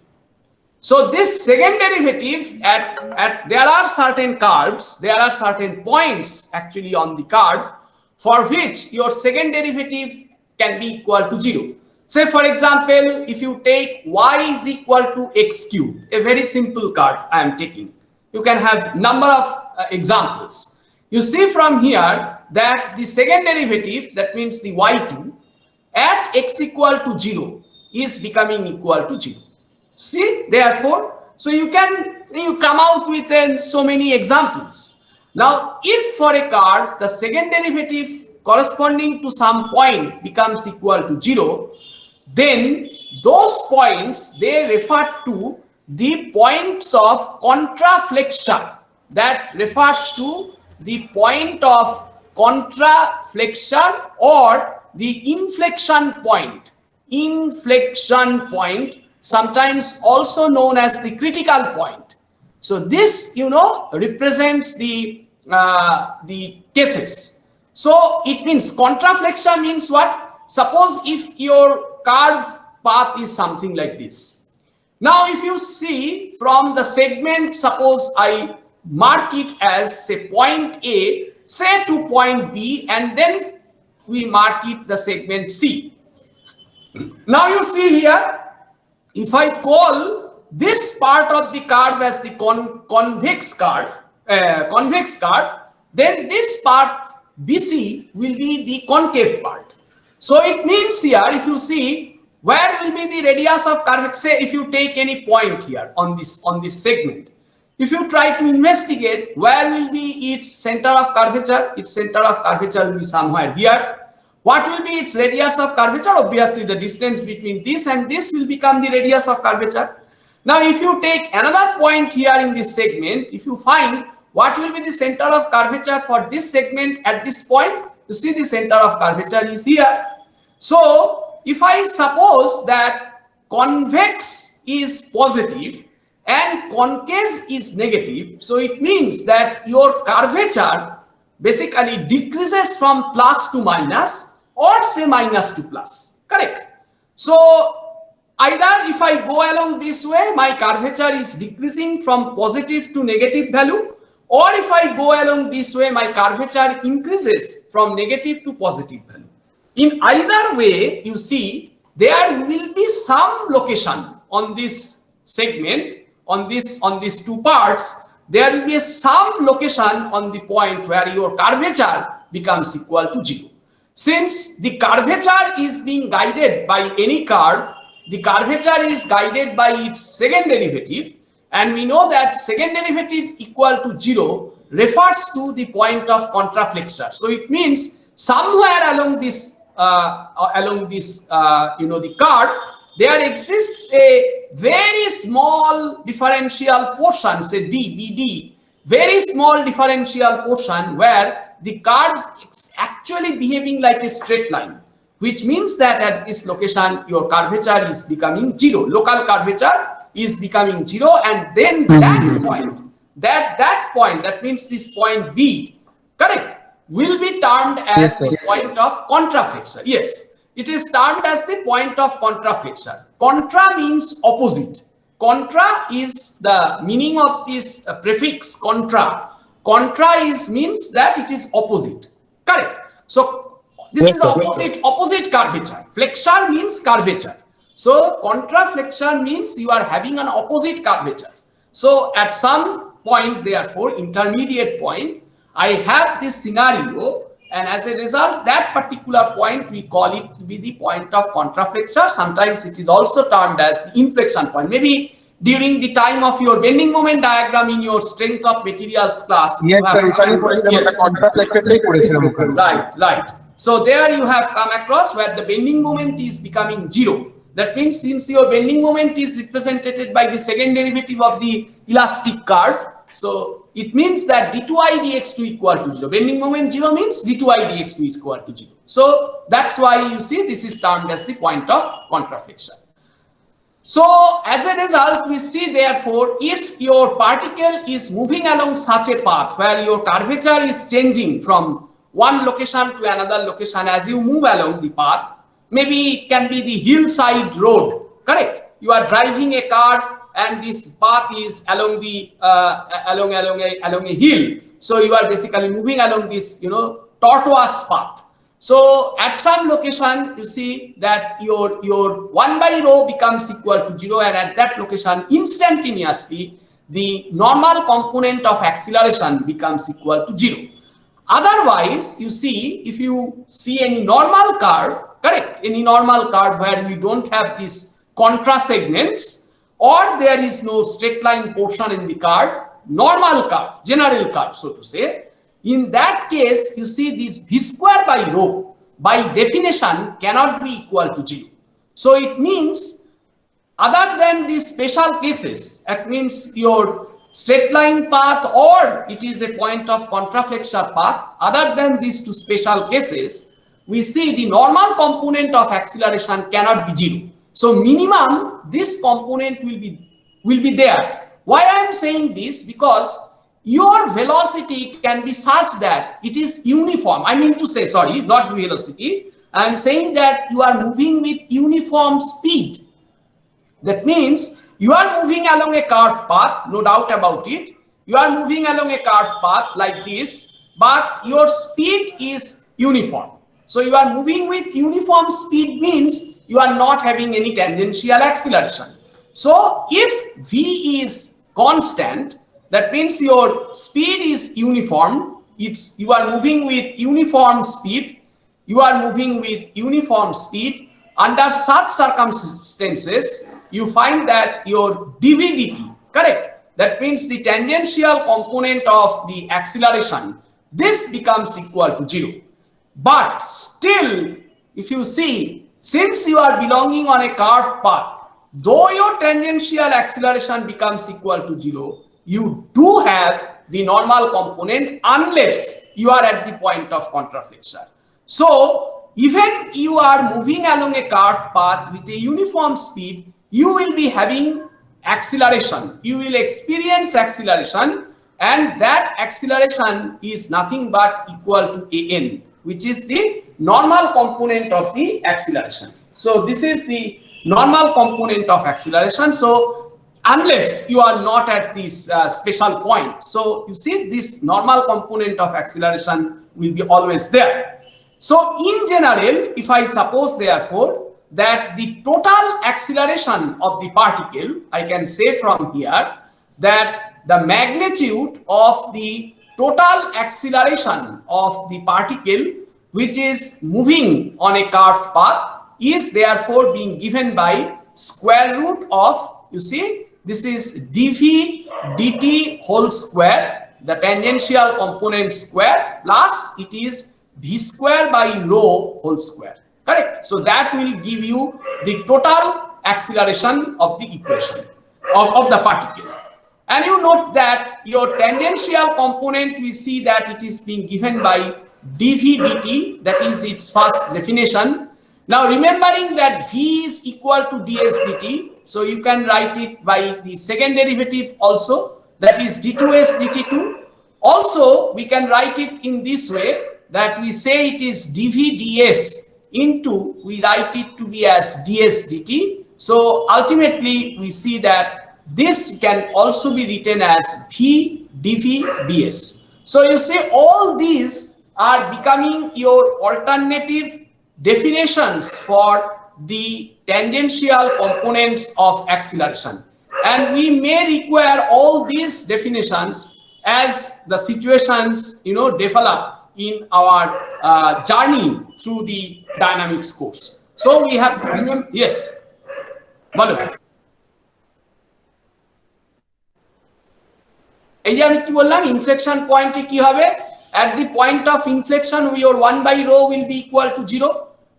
So this second derivative at there are certain curves, there are certain points actually on the curve for which your second derivative can be equal to 0. Say for example, if you take y is equal to x cube, a very simple curve I am taking. You can have number of examples. You see from here that the second derivative, that means the y2, at x equal to 0 is becoming equal to 0. See, therefore, so you come out with so many examples. Now, if for a curve the second derivative corresponding to some point becomes equal to 0, then those points, they refer to the points of contraflexion. That refers to the point of contraflexion or the inflection point. Inflection point, sometimes also known as the critical point. So this, you know, represents the cases. So it means contraflexion means what? Suppose if your curve path is something like this. Now, if you see from the segment, suppose I mark it as say point A, say to point B, and then we mark it the segment C. Now you see here, if I call this part of the curve as the convex curve, then this part BC will be the concave part. So it means here, if you see, where will be the radius of curvature? Say if you take any point here on this segment, if you try to investigate where will be its center of curvature, its center of curvature will be somewhere here. What will be its radius of curvature? Obviously, the distance between this and this will become the radius of curvature. Now, if you take another point here in this segment, if you find what will be the center of curvature for this segment at this point, you see the center of curvature is here. So, if I suppose that convex is positive and concave is negative, so it means that your curvature basically decreases from plus to minus, or say minus to plus, correct? So either if I go along this way, my curvature is decreasing from positive to negative value, or if I go along this way, my curvature increases from negative to positive value. In either way, you see, there will be some location on this segment, on these two parts, there will be some location on the point where your curvature becomes equal to 0. Since the curvature is being guided by any curve, the curvature is guided by its second derivative, and we know that second derivative equal to 0 refers to the point of contraflexion. So it means somewhere along this the curve, there exists a very small differential portion, say d, BD, very small differential portion where the curve is actually behaving like a straight line. which means that at this location your curvature is becoming 0. Local curvature is becoming 0, and then that point, that means this point B, correct, will be termed as the point of contraflexure. Yes, it is termed as the point of contraflexure. Contra means opposite. Contra is the meaning of this prefix contra. Contra means that it is opposite. Correct. So this is opposite curvature. Flexure means curvature. So contraflexure means you are having an opposite curvature. So at some point, therefore, intermediate point, I have this scenario, and as a result, that particular point we call it to be the point of contraflexure. Sometimes it is also termed as the inflection point. Maybe during the time of your bending moment diagram in your strength of materials class. Yes, sir. Right. So there you have come across where the bending moment is becoming 0. That means since your bending moment is represented by the second derivative of the elastic curve, so it means that d2i dx2 equal to 0. Bending moment 0 means d2i dx2 is equal to 0. So that's why you see this is termed as the point of contraflexure. So as a result, we see therefore if your particle is moving along such a path where your curvature is changing from one location to another location as you move along the path, maybe it can be the hillside road, correct? You are driving a car and this path is along the along a hill. So you are basically moving along this tortuous path. So at some location you see that your 1 by rho becomes equal to 0, and at that location instantaneously the normal component of acceleration becomes equal to 0. Otherwise, you see, if you see any normal curve, correct, any normal curve where we don't have these contra segments, or there is no straight line portion in the curve, normal curve, general curve, so to say, in that case, you see this v square by rho, by definition, cannot be equal to 0. So it means, other than these special cases, that means your straight line path or it is a point of contraflexure path, other than these two special cases, we see the normal component of acceleration cannot be 0. So minimum this component will be there. Why I am saying this? Because your velocity can be such that it is uniform. I mean to say, sorry, not velocity. I am saying that you are moving with uniform speed. That means you are moving along a curved path, no doubt about it. You are moving along a curved path like this, but your speed is uniform. So you are moving with uniform speed means you are not having any tangential acceleration. So if v is constant, that means your speed is uniform. You are moving with uniform speed. You are moving with uniform speed. Under such circumstances, you find that your dv/dt, correct? That means the tangential component of the acceleration, this becomes equal to 0. But still, if you see, since you are belonging on a curved path, though your tangential acceleration becomes equal to 0, you do have the normal component unless you are at the point of contraflexure. So even you are moving along a curved path with a uniform speed, you will be having acceleration. You will experience acceleration, and that acceleration is nothing but equal to an, which is the normal component of the acceleration. So this is the normal component of acceleration. So unless you are not at this special point, so you see this normal component of acceleration will be always there. So in general, if I suppose therefore that the total acceleration of the particle, I can say from here that the magnitude of the total acceleration of the particle which is moving on a curved path is therefore being given by square root of, you see, this is dv dt whole square, the tangential component square, plus it is v square by rho whole square, correct? So that will give you the total acceleration of the equation of the particle. And you note that your tangential component, we see that it is being given by dv dt, that is its first definition, Now remembering that V is equal to ds dt, so you can write it by the second derivative also, that is d2s dt2. Also we can write it in this way, that we say it is dv ds into, we write it to be as ds dt. So ultimately we see that this can also be written as v dv ds. So you see all these are becoming your alternative definitions for the tangential components of acceleration, and we may require all these definitions as the situations develop in our journey through the dynamics course. So we have to remember, yes, bolo এই যে আমি কি বললাম, inflection পয়েন্টে কি হবে, at the point of inflection your 1 by rho will be equal to 0.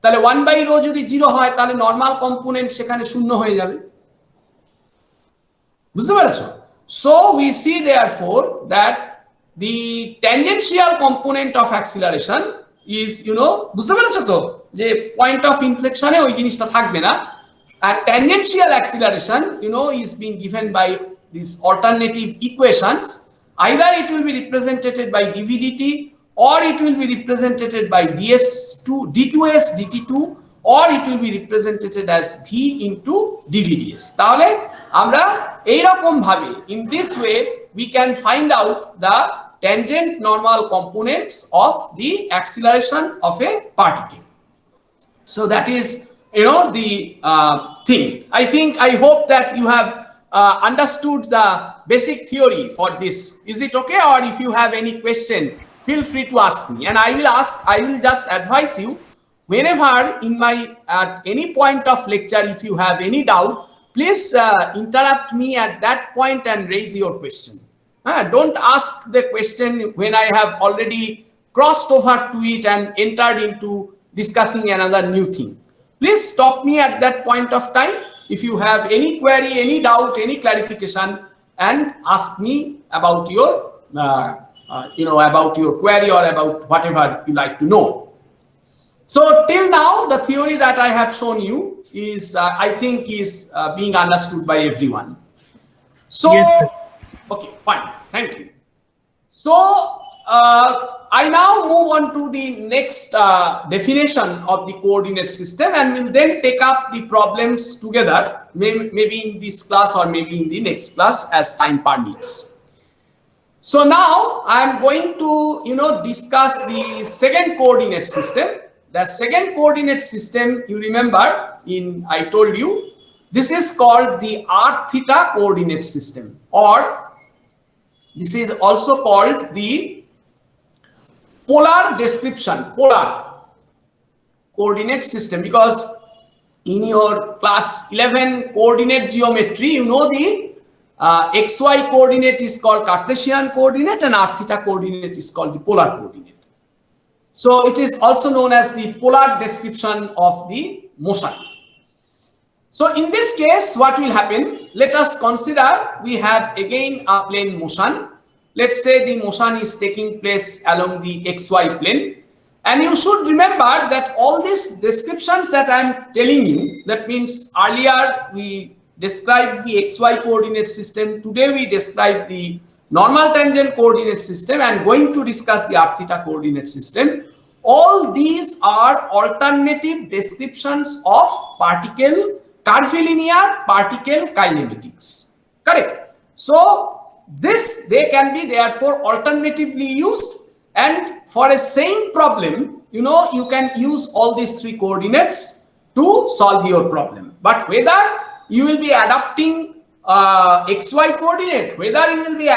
তাহলে 1 by rho যদি 0 হয় তাহলে নরমাল কম্পোনেন্ট সেখানে শূন্য হয়ে যাবে, বুঝতে পেরেছো? So we see therefore that the tangential component of acceleration is বুঝতে পেরেছো তো, যে পয়েন্ট অফ ইনফ্লেকশনে ওই জিনিসটা থাকবে না, and tangential acceleration is being given by these alternative equations. Either it will be represented by dv dt, or it will be represented by d2s dt2, or it will be represented as v into dv ds. তাহলে আমরা এই রকম ভাবে, in this way we can find out the tangent normal components of the acceleration of a particle. So that is the thing. I hope that you have understood the basic theory for this. Is it okay? Or if you have any question, feel free to ask me, and I will just advise you, whenever in my at any point of lecture, if you have any doubt, please interrupt me at that point and raise your question. Don't ask the question when I have already crossed over to it and entered into discussing another new thing. Please stop me at that point of time if you have any query, any doubt, any clarification, and ask me about your about your query or about whatever you like to know. So till now the theory that I have shown you is I think is being understood by everyone. So Yes, sir. okay, fine, thank you. So I now move on to the next definition of the coordinate system, and will then take up the problems together, maybe in this class or maybe in the next class as time permits. So now I am going to discuss the second coordinate system. The second coordinate system, you remember, I told you, this is called the r theta coordinate system, or this is also called the polar coordinate system, because in your class 11 coordinate geometry, the xy coordinate is called Cartesian coordinate and r theta coordinate is called the polar coordinate. So it is also known as the polar description of the motion. So in this case, what will happen? Let us consider we have again a plane motion. Let's say the motion is taking place along the xy plane, and you should remember that all these descriptions that I am telling you, that means earlier we described the xy coordinate system, today we described the normal tangent coordinate system, and going to discuss the r theta coordinate system. All these are alternative descriptions of curvilinear particle kinematics, correct? So they can be therefore alternatively used, and for a same problem you can use all these three coordinates to solve your problem. But whether you will be adapting xy coordinate, whether you will be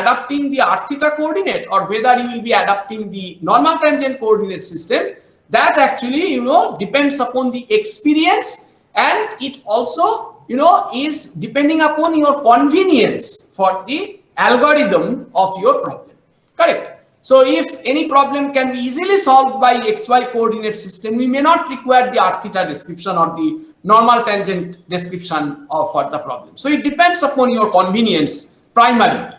adapting the r theta coordinate, or whether you will be adapting the normal tangent coordinate system, that actually depends upon the experience, and it also is depending upon your convenience for the algorithm of your problem, correct? So if any problem can be easily solved by xy coordinate system, we may not require the r theta description or the normal tangent description for the problem. So it depends upon your convenience primarily.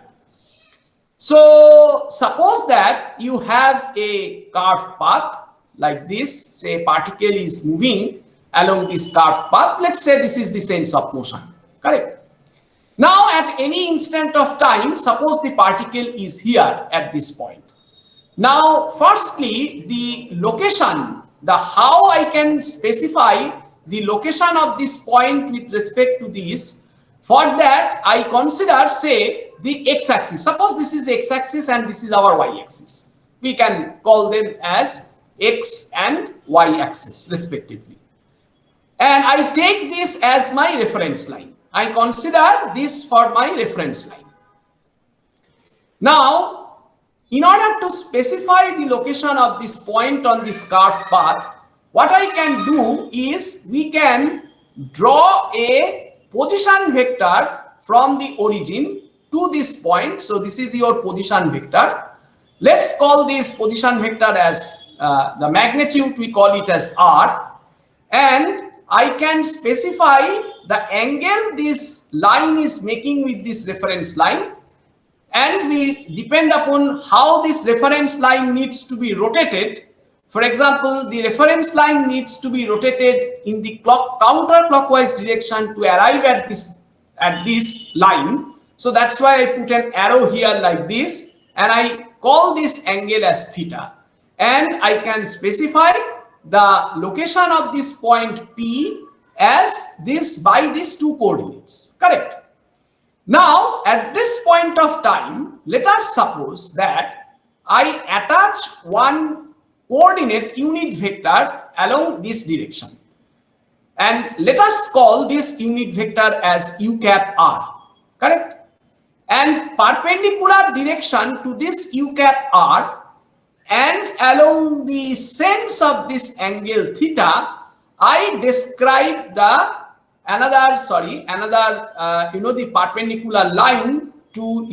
So suppose that you have a curved path, like this, say particle is moving along this curved path. Let's say this is the sense of motion, correct? Now at any instant of time, suppose the particle is here at this point. Now firstly, the location, how I can specify the location of this point with respect to this, for that I consider, say, the x-axis. Suppose this is x-axis and this is our y-axis. We can call them as x and y-axis respectively. And I take this as my reference line. I consider this for my reference line. Now, in order to specify the location of this point on this curved path, what I can do is we can draw a position vector from the origin to this point. So this is your position vector. Let's call this position vector as the magnitude, we call it as r, and I can specify the angle this line is making with this reference line, and we depend upon how this reference line needs to be rotated. For example, the reference line needs to be rotated in the counterclockwise direction to arrive at this line. So that's why I put an arrow here like this, and I call this angle as theta. And I can specify the location of this point P as this by these two coordinates, correct? Now, at this point of time, let us suppose that I attach one coordinate unit vector along this direction. And let us call this unit vector as u cap r, correct? And perpendicular direction to this u cap r and along the sense of this angle theta, I describe the the perpendicular line to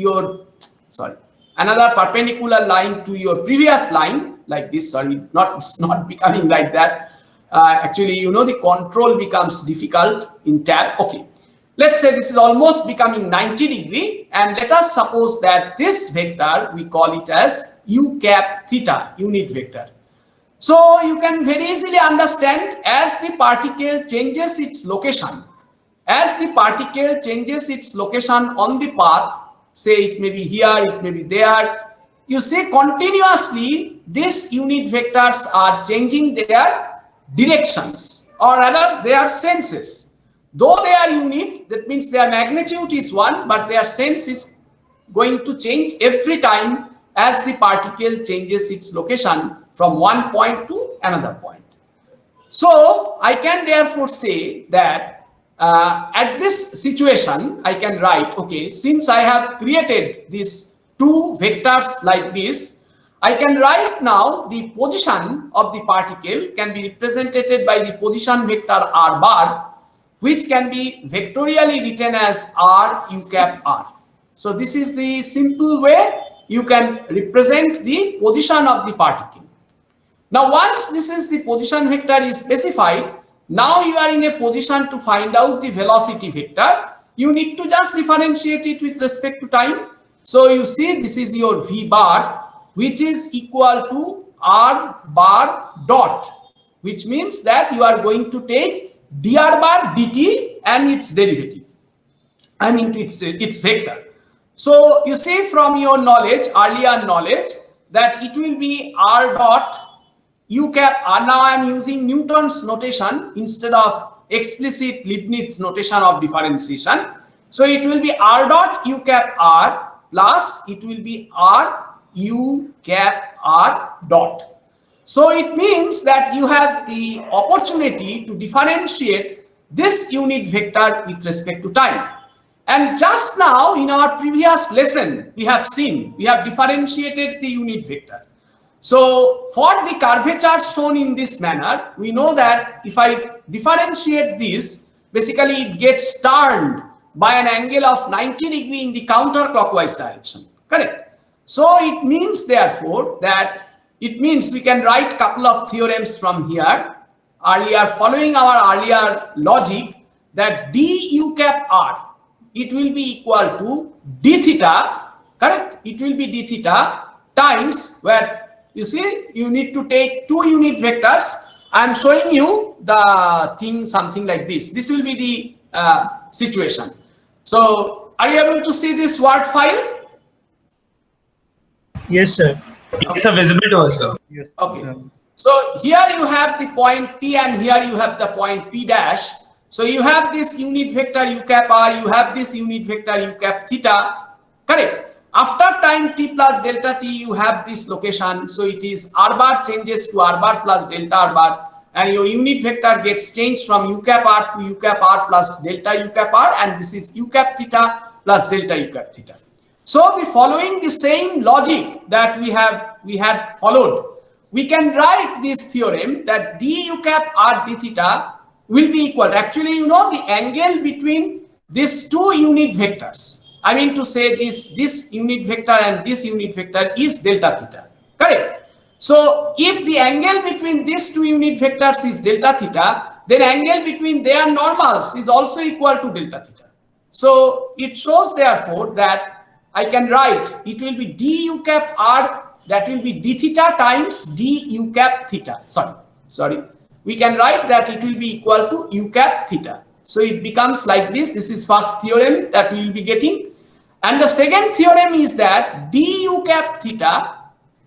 your previous line, like this. Sorry, it's not becoming like that. Actually, the control becomes difficult in tab. Okay, let's say this is almost becoming 90 degree, and let us suppose that this vector, we call it as u cap theta, unit vector. So you can very easily understand, as the particle changes its location, on the path, say it may be here, it may be there, you see continuously these unit vectors are changing their directions, or rather their senses. Though they are unit, that means their magnitude is 1, but their sense is going to change every time as the particle changes its location from one point to another point. So I can therefore say that at this situation, I can write, okay, since I have created these two vectors like this, I can write now the position of the particle can be represented by the position vector r bar, which can be vectorially written as r u cap r. So this is the simple way you can represent the position of the particle. Now, once this is the position vector is specified, now you are in a position to find out the velocity vector. You need to just differentiate it with respect to time. So you see, this is your v bar, which is equal to r bar dot, which means that you are going to take dr bar dt and its derivative, its vector. So you see from your knowledge, earlier knowledge, that it will be r dot u cap r. Now I am using Newton's notation instead of explicit Leibniz notation of differentiation. So it will be r dot u cap r plus it will be r u cap r dot. So it means that you have the opportunity to differentiate this unit vector with respect to time. And just now in our previous lesson, we have differentiated the unit vector. So for the curvature shown in this manner, we know that if I differentiate this, basically it gets turned by an angle of 90 degree in the counterclockwise direction, correct? So it means therefore that we can write couple of theorems from here earlier, following our earlier logic, that d u cap r, it will be equal to d theta, correct? It will be d theta times, where you see, you need to take 2 unit vectors. I am showing you the thing something like this. This will be the situation. So are you able to see this Word file? Yes, sir. It's a visible to us, sir. Yes. Okay. So here you have the point P and here you have the point P dash. So you have this unit vector u cap r, you have this unit vector u cap theta, correct? After time t plus delta t, you have this location. So it is r bar changes to r bar plus delta r bar, and your unit vector gets changed from u cap r to u cap r plus delta u cap r, and this is u cap theta plus delta u cap theta. So the following the same logic that we had followed, we can write this theorem that d u cap r d theta will be equal. Actually, you know, the angle between these 2 unit vectors, I mean to say this unit vector and this unit vector is delta theta, correct? So if the angle between these 2 unit vectors is delta theta, then angle between their normals is also equal to delta theta. So it shows therefore that I can write it will be d u cap r, that will be d theta times d u cap theta. Sorry. We can write that it will be equal to u cap theta. So it becomes like this. This is first theorem that we will be getting. And the second theorem is that d u cap theta,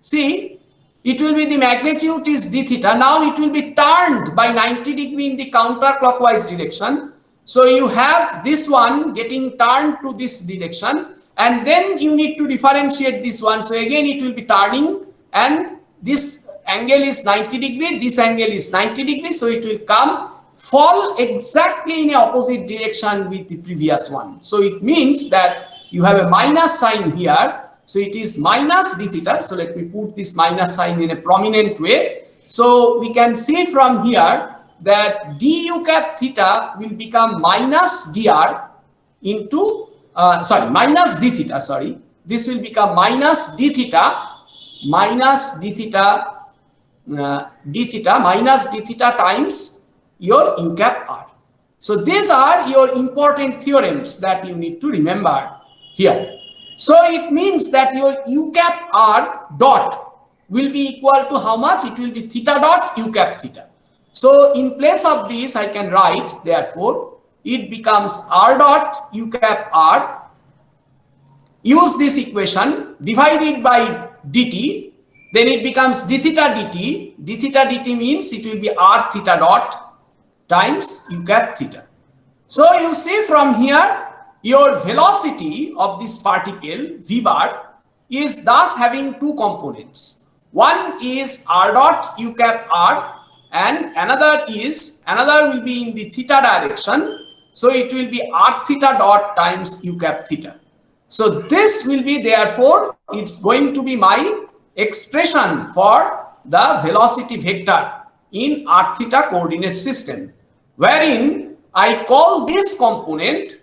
see, it will be the magnitude is d theta. Now it will be turned by 90 degree in the counterclockwise direction. So you have this one getting turned to this direction, and then you need to differentiate this one. So again it will be turning, and this angle is 90 degree, this angle is 90 degree, so it will fall exactly in a opposite direction with the previous one. So it means that you have a minus sign here, so it is minus d theta. So let me put this minus sign in a prominent way. So we can see from here that d u cap theta will become minus dr into minus d theta, sorry, this will become minus d theta minus d theta times your u cap r. So these are your important theorems that you need to remember here. So it means that your u cap r dot will be equal to how much? It will be theta dot u cap theta. So in place of this, I can write, therefore, it becomes r dot u cap r. Use this equation, divided by dt, then it becomes d theta dt. D theta dt means it will be r theta dot times u cap theta. So you see from here, your velocity of this particle v bar is thus having 2 components. One is r dot u cap r, and another will be in the theta direction. So it will be r theta dot times u cap theta. So this will be, therefore, it's going to be my expression for the velocity vector in r theta coordinate system, wherein I call this component,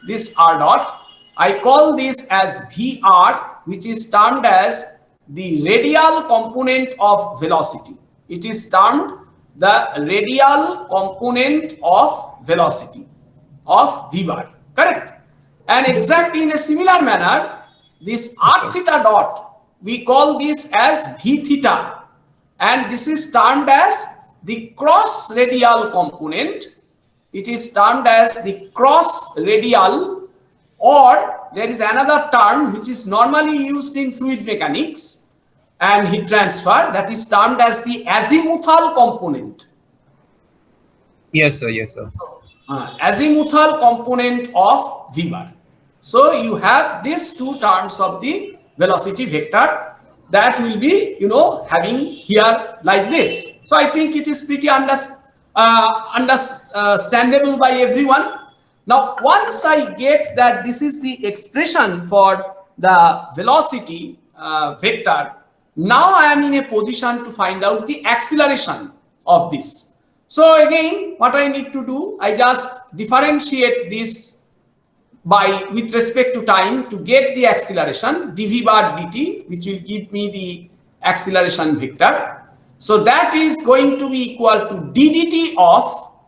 this r dot, I call this as Vr, which is termed as the radial component of velocity. It is termed the radial component of velocity of v bar, correct? And exactly in a similar manner, this r theta dot, we call this as v theta, and this is termed as the cross radial component. It is termed as the cross radial, or there is another term which is normally used in fluid mechanics and heat transfer, that is termed as the azimuthal component. Yes, sir. Yes, sir. Azimuthal component of v bar. So you have these 2 terms of the velocity vector that will be, having here like this. So I think it is pretty understandable by everyone. Now, once I get that this is the expression for the velocity vector, now I am in a position to find out the acceleration of this. So again, what I need to do, I just differentiate this with respect to time to get the acceleration dv bar dt, which will give me the acceleration vector. So that is going to be equal to ddt of,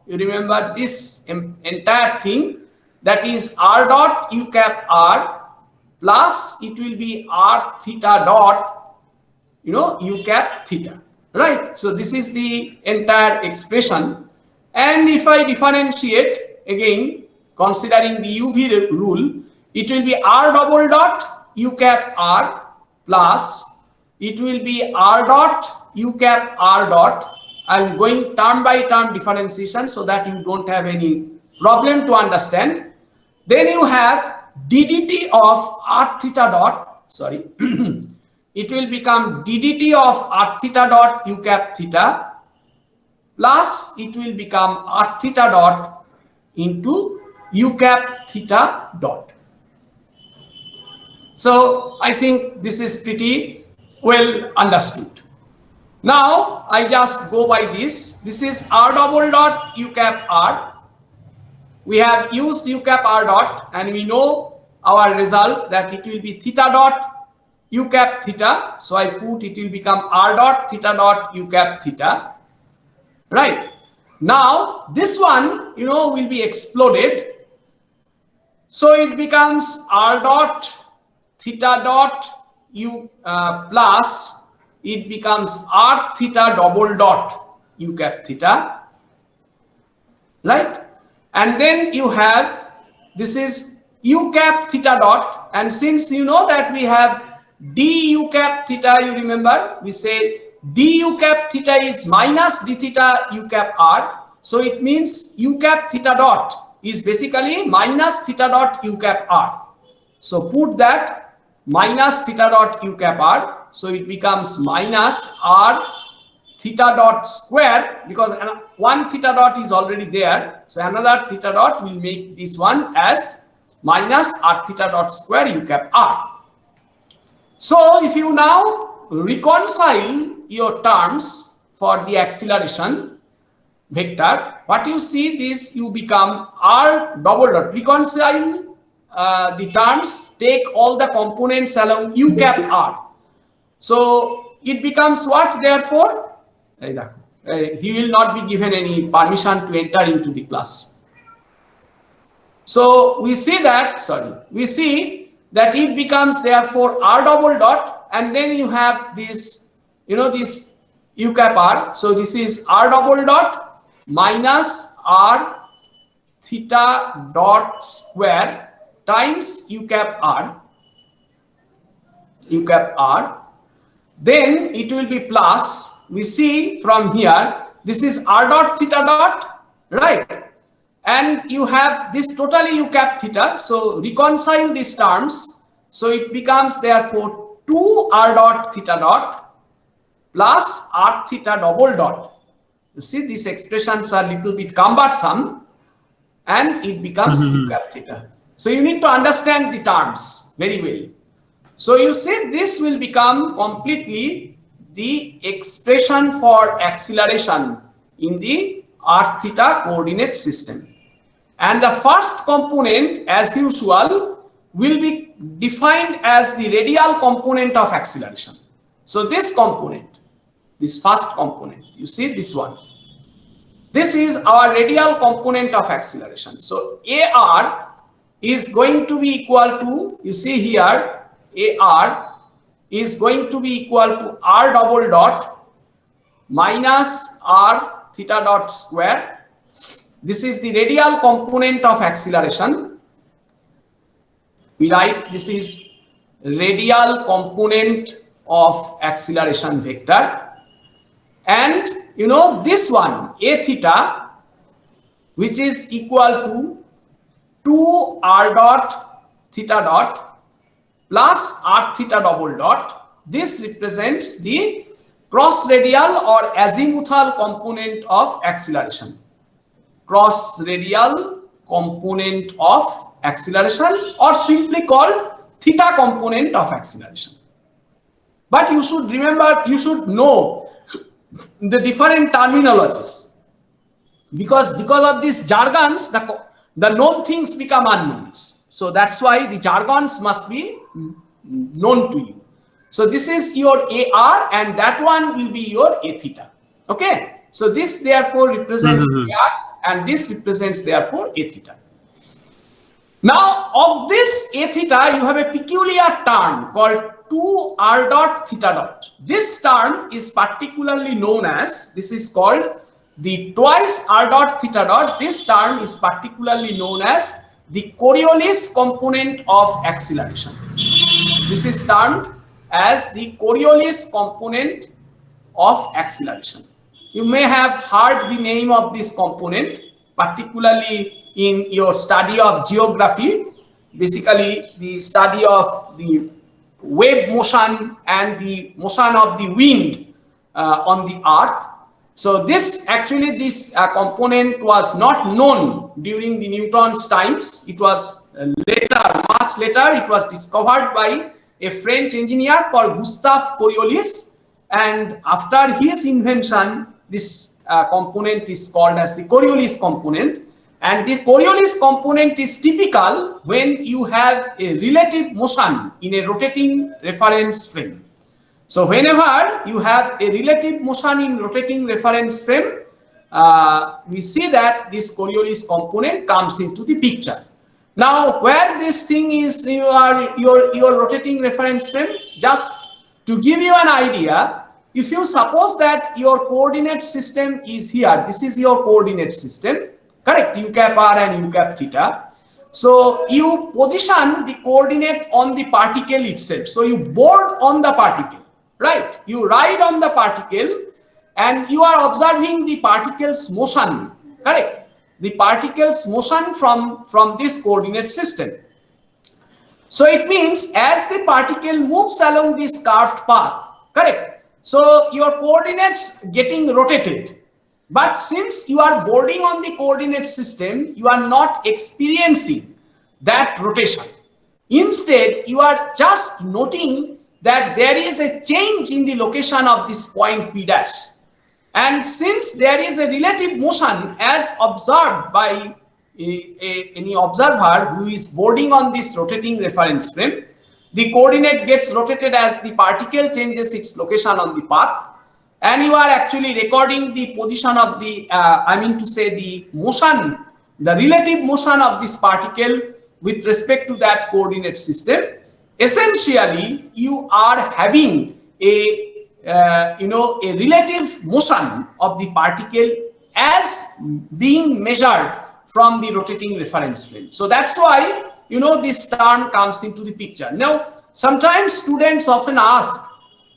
you remember this entire thing, that is r dot u cap r plus it will be r theta dot, u cap theta, right? So this is the entire expression. And if I differentiate again, considering the UV rule, it will be r double dot u cap r plus it will be r dot u cap r dot. I'm going term by term differentiation so that you don't have any problem to understand. Then you have ddt of r theta dot, sorry, it will become ddt of r theta dot u cap theta plus it will become r theta dot into u cap theta dot. So I think this is pretty well understood. Now I just go by this. This is r double dot u cap r. We have used u cap r dot and we know our result that it will be theta dot u cap theta. So I put it will become r dot theta dot u cap theta. Right. Now this one, will be exploded. So it becomes r dot theta dot u plus it becomes r theta double dot u cap theta, right? And then you have, this is u cap theta dot, and since you know that we have d u cap theta, you remember we said d u cap theta is minus d theta u cap r, so it means u cap theta dot is basically minus theta dot u cap r. So put that minus theta dot u cap r, so it becomes minus r theta dot square, because one theta dot is already there, so another theta dot will make this one as minus r theta dot square u cap r. So if you now reconcile your terms for the acceleration vector, what you see this, you become r double dot, reconcile the terms, take all the components along u cap r. So it becomes what, therefore? He will not be given any permission to enter into the class. So we see that, we see that it becomes therefore r double dot, and then you have this, this u cap r. So this is r double dot minus r theta dot square times u cap r, then it will be plus, we see from here, this is r dot theta dot, right? And you have this totally u cap theta, so reconcile these terms, so it becomes therefore 2 r dot theta dot plus r theta double dot. You see these expressions are little bit cumbersome, and it becomes u cap theta. So you need to understand the terms very well. So you see this will become completely the expression for acceleration in the r theta coordinate system. And the first component, as usual, will be defined as the radial component of acceleration. So this component, this first component, you see this one, this is our radial component of acceleration. So AR is going to be equal to, you see here, AR is going to be equal to r double dot minus r theta dot square. This is the radial component of acceleration. We write this is radial component of acceleration vector. And this one, a theta, which is equal to 2 r dot theta dot plus r theta double dot. This represents the cross radial or azimuthal component of acceleration. Cross radial component of acceleration, or simply called theta component of acceleration. But you should remember, you should know the different terminologies, because of these jargons, the known things become unknowns. So that's why the jargons must be known to you. So this is your AR, and that one will be your A theta. Okay. So this therefore represents AR, and this represents therefore A theta. Now, of this a theta, you have a peculiar term called 2 r dot theta dot. This term is particularly known as, this is called the twice r dot theta dot. This term is particularly known as the Coriolis component of acceleration. This is termed as the Coriolis component of acceleration. You may have heard the name of this component, particularly in your study of geography, basically the study of the wave motion and the motion of the wind on the earth. So this component was not known during the Newton's times. It was later, much later, it was discovered by a French engineer called Gustave Coriolis, and after his invention, this component is called as the Coriolis component. And the Coriolis component is typical when you have a relative motion in a rotating reference frame. So whenever you have a relative motion in rotating reference frame, we see that this Coriolis component comes into the picture. Now, where this thing is, your rotating reference frame, just to give you an idea, if you suppose that your coordinate system is here, this is your coordinate system, correct, u cap r and u cap theta. So you position the coordinate on the particle itself. So you board on the particle, right? You ride on the particle and you are observing the particle's motion, correct? The particle's motion from this coordinate system. So it means as the particle moves along this curved path, correct? So your coordinates getting rotated. But since you are boarding on the coordinate system, you are not experiencing that rotation. Instead, you are just noting that there is a change in the location of this point P dash. And since there is a relative motion as observed by any observer who is boarding on this rotating reference frame, the coordinate gets rotated as the particle changes its location on the path. And you are actually recording the position of the, the motion, the relative motion of this particle with respect to that coordinate system. Essentially, you are having a relative motion of the particle as being measured from the rotating reference frame. So that's why, this term comes into the picture. Now, sometimes students often ask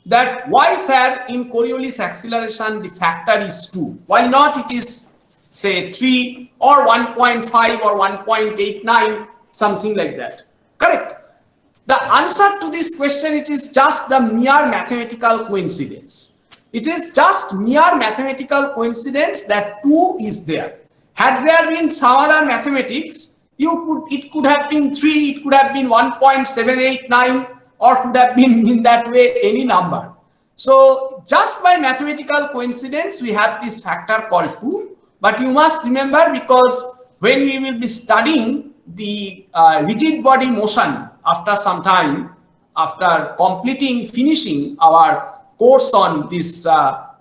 that why, sir, in Coriolis acceleration, the factor is 2? Why not it is, say, 3 or 1.5 or 1.89, something like that? Correct. The answer to this question, it is just the mere mathematical coincidence. It is just mere mathematical coincidence that 2 is there. Had there been some other mathematics, it could have been 3, it could have been 1.789, or could have been in that way any number. So just by mathematical coincidence, we have this factor called 2. But you must remember, because when we will be studying the rigid body motion after some time, after finishing our course on this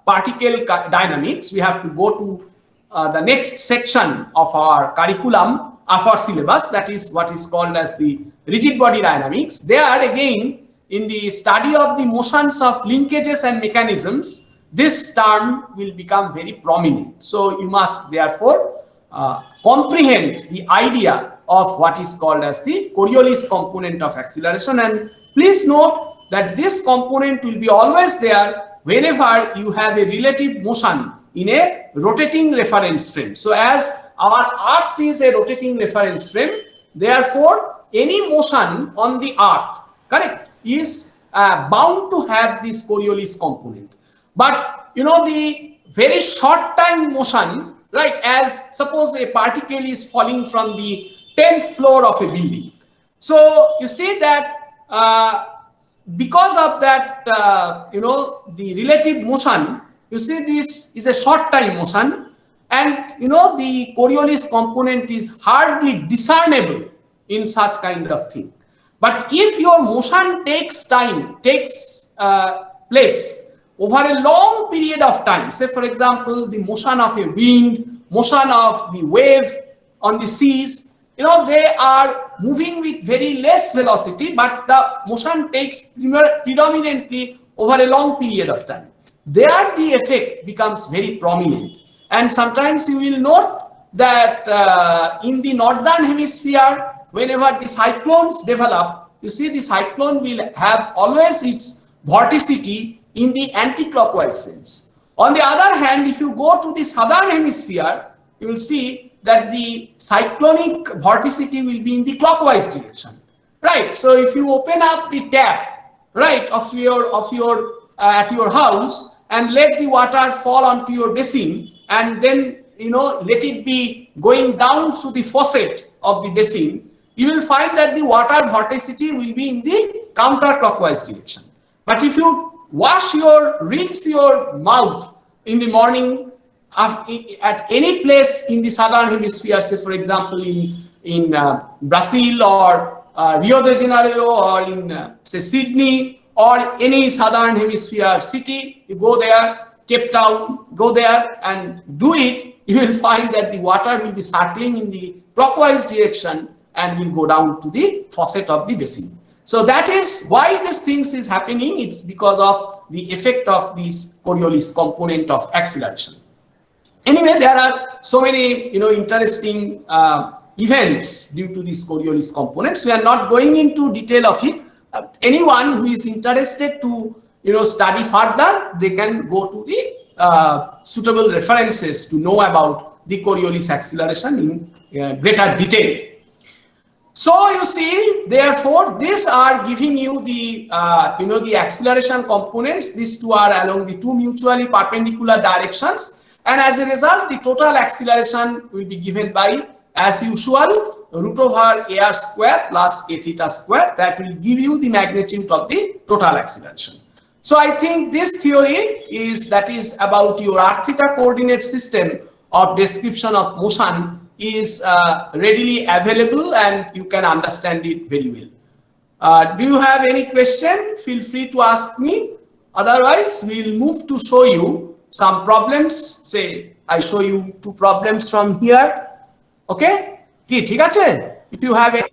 particle dynamics, we have to go to the next section of our curriculum, of our syllabus, that is what is called as the rigid body dynamics. There again, in the study of the motions of linkages and mechanisms, this term will become very prominent. So you must therefore comprehend the idea of what is called as the Coriolis component of acceleration. And please note that this component will be always there whenever you have a relative motion in a rotating reference frame. So as our earth is a rotating reference frame, therefore any motion on the earth, correct, is bound to have this Coriolis component. But the very short time motion, right, as suppose a particle is falling from the 10th floor of a building. So you see that because of that, the relative motion, you see this is a short time motion, and the Coriolis component is hardly discernible in such kind of thing. But if your motion takes place over a long period of time, say for example, the motion of a wind, motion of the wave on the seas, they are moving with very less velocity, but the motion takes predominantly over a long period of time. There the effect becomes very prominent. And sometimes you will note that in the northern hemisphere, whenever the cyclones develop, you see the cyclone will have always its vorticity in the anti-clockwise sense. On the other hand, if you go to the southern hemisphere, you will see that the cyclonic vorticity will be in the clockwise direction, right? So if you open up the tap, right, of your at your house and let the water fall onto your basin, and then let it be going down through the faucet of the basin, you will find that the water vorticity will be in the counterclockwise direction. But if you rinse your mouth in the morning at any place in the southern hemisphere, say for example in Brazil or Rio de Janeiro, or in say Sydney or any southern hemisphere city, you go there, Cape Town, go there and do it, you will find that the water will be circling in the clockwise direction and will go down to the faucet of the basin. So that is why these things is happening. It's because of the effect of this Coriolis component of acceleration. Anyway, there are so many interesting events due to these Coriolis components. We are not going into detail of it. Anyone who is interested to study further, they can go to the suitable references to know about the Coriolis acceleration in greater detail. So you see, therefore, these are giving you the the acceleration components. These two are along the two mutually perpendicular directions, and as a result, the total acceleration will be given by, as usual, root over a r square plus a theta square. That will give you the magnitude of the total acceleration. So I think this theory is about your r theta coordinate system of description of motion is readily available and you can understand it very well. Do you have any question? Feel free to ask me. Otherwise, we'll move to show you some problems. Say, I show you two problems from here. Okay? ঠিক আছে? If you have any,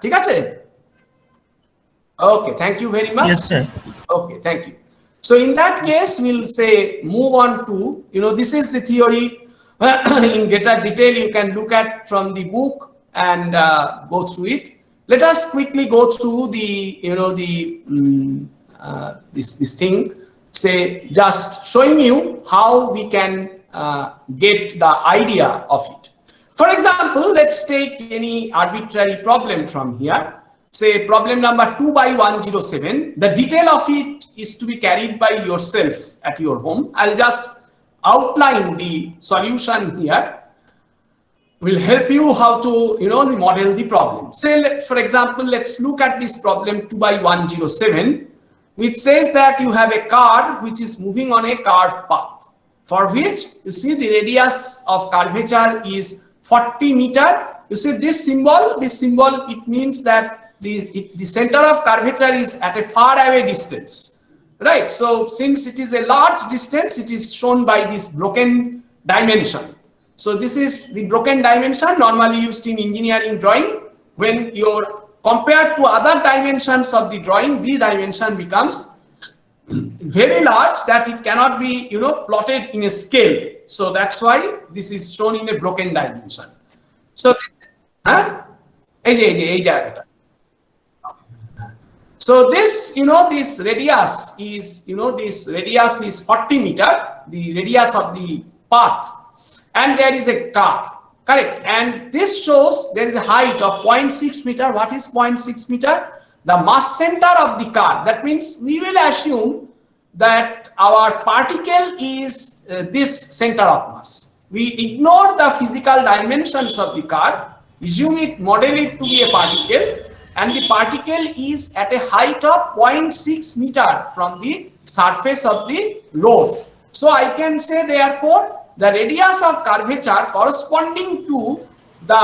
ঠিক আছে? Okay, thank you very much. Yes, sir. Okay, thank you. So in that case, we'll say move on to, this is the theory. In greater detail, you can look at from the book and go through it. Let us quickly go through the, this thing. Say, just showing you how we can get the idea of it. For example, let's take any arbitrary problem from here. Say problem number 2/107. The detail of it is to be carried by yourself at your home. I'll just outline the solution here. Will help you how to model the problem. Say for example, let's look at this problem 2/107, which says that you have a car which is moving on a curved path, for which you see the radius of curvature is 40 meter. You see this symbol, it means that the center of curvature is at a far away distance, right? So since it is a large distance, it is shown by this broken dimension. So this is the broken dimension normally used in engineering drawing. When you're compared to other dimensions of the drawing, the dimension becomes very large that it cannot be plotted in a scale. So that's why this is shown in a broken dimension. So so this this radius is 40 meter, the radius of the path, and there is a car, correct? And this shows there is a height of 0.6 meter. What is 0.6 meter? The mass center of the car. That means we will assume that our particle is this center of mass. We ignore the physical dimensions of the car, assume it, model it to be a particle, and the particle is at a height of 0.6 meter from the surface of the road. So I can say therefore the radius of curvature corresponding to the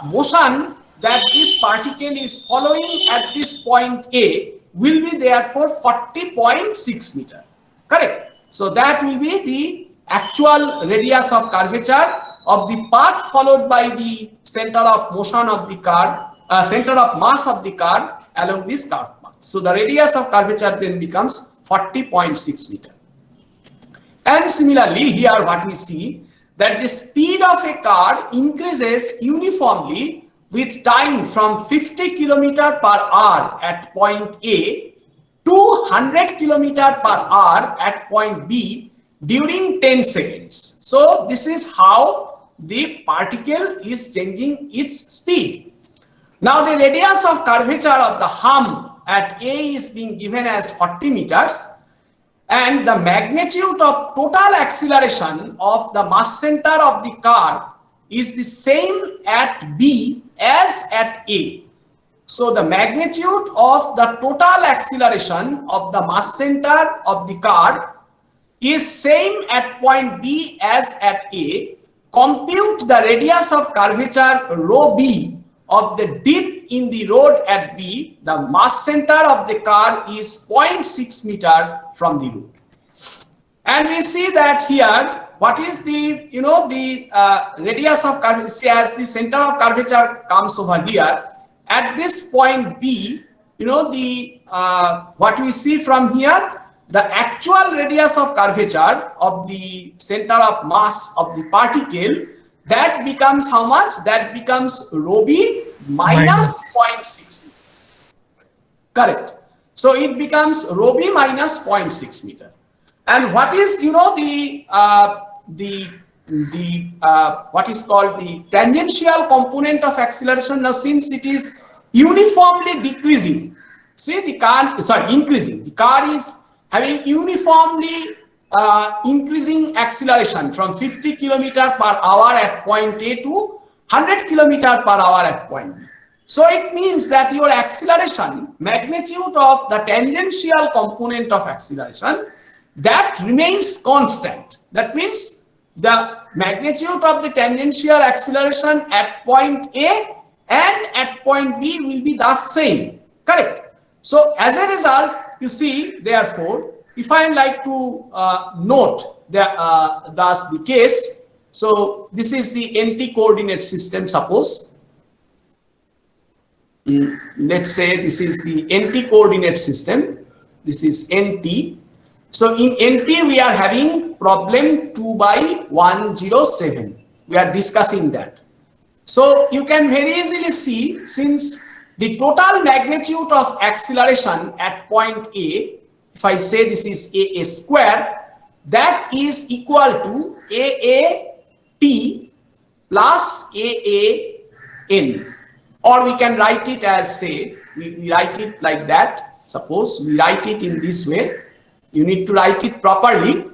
motion that this particle is following at this point A will be therefore 40.6 meter, correct? So that will be the actual radius of curvature of the path followed by the center of motion of the car, center of mass of the car along this curved path. So the radius of curvature then becomes 40.6 meter. And similarly, here what we see that the speed of a car increases uniformly with time from 50 km per hour at point A to 100 km per hour at point B during 10 seconds. So this is how the particle is changing its speed. Now the radius of curvature of the hump at A is being given as 40 meters, and the magnitude of total acceleration of the mass center of the car is the same at B as at A. So the magnitude of the total acceleration of the mass center of the car is same at point B as at A. Compute the radius of curvature rho B of the dip in the road at B. The mass center of the car is 0.6 meter from the road. And we see that here, what is the, radius of curvature as the center of curvature comes over here. At this point B, what we see from here, the actual radius of curvature of the center of mass of the particle, that becomes how much? That becomes rho B minus 0.6 meter. Correct. So it becomes rho B minus 0.6 meter. And what is, what is called the tangential component of acceleration? Now, since it is uniformly decreasing, see the car, increasing. The car is having uniformly increasing acceleration from 50 km per hour at point A to 100 km per hour at point B. So it means that your acceleration, magnitude of the tangential component of acceleration, that remains constant. That means the magnitude of the tangential acceleration at point A and at point B will be the same. Correct. So as a result, you see, therefore, if I like to note thus the case, so this is the NT coordinate system, suppose. Let's say this is the NT coordinate system. This is NT. So in NT, we are having problem 2 by 107. We are discussing that. So you can very easily see, since the total magnitude of acceleration at point A, if I say this is AA square, that is equal to AAT plus AAN. Or we can write it as, say, we write it like that. Suppose we write it in this way. You need to write it properly.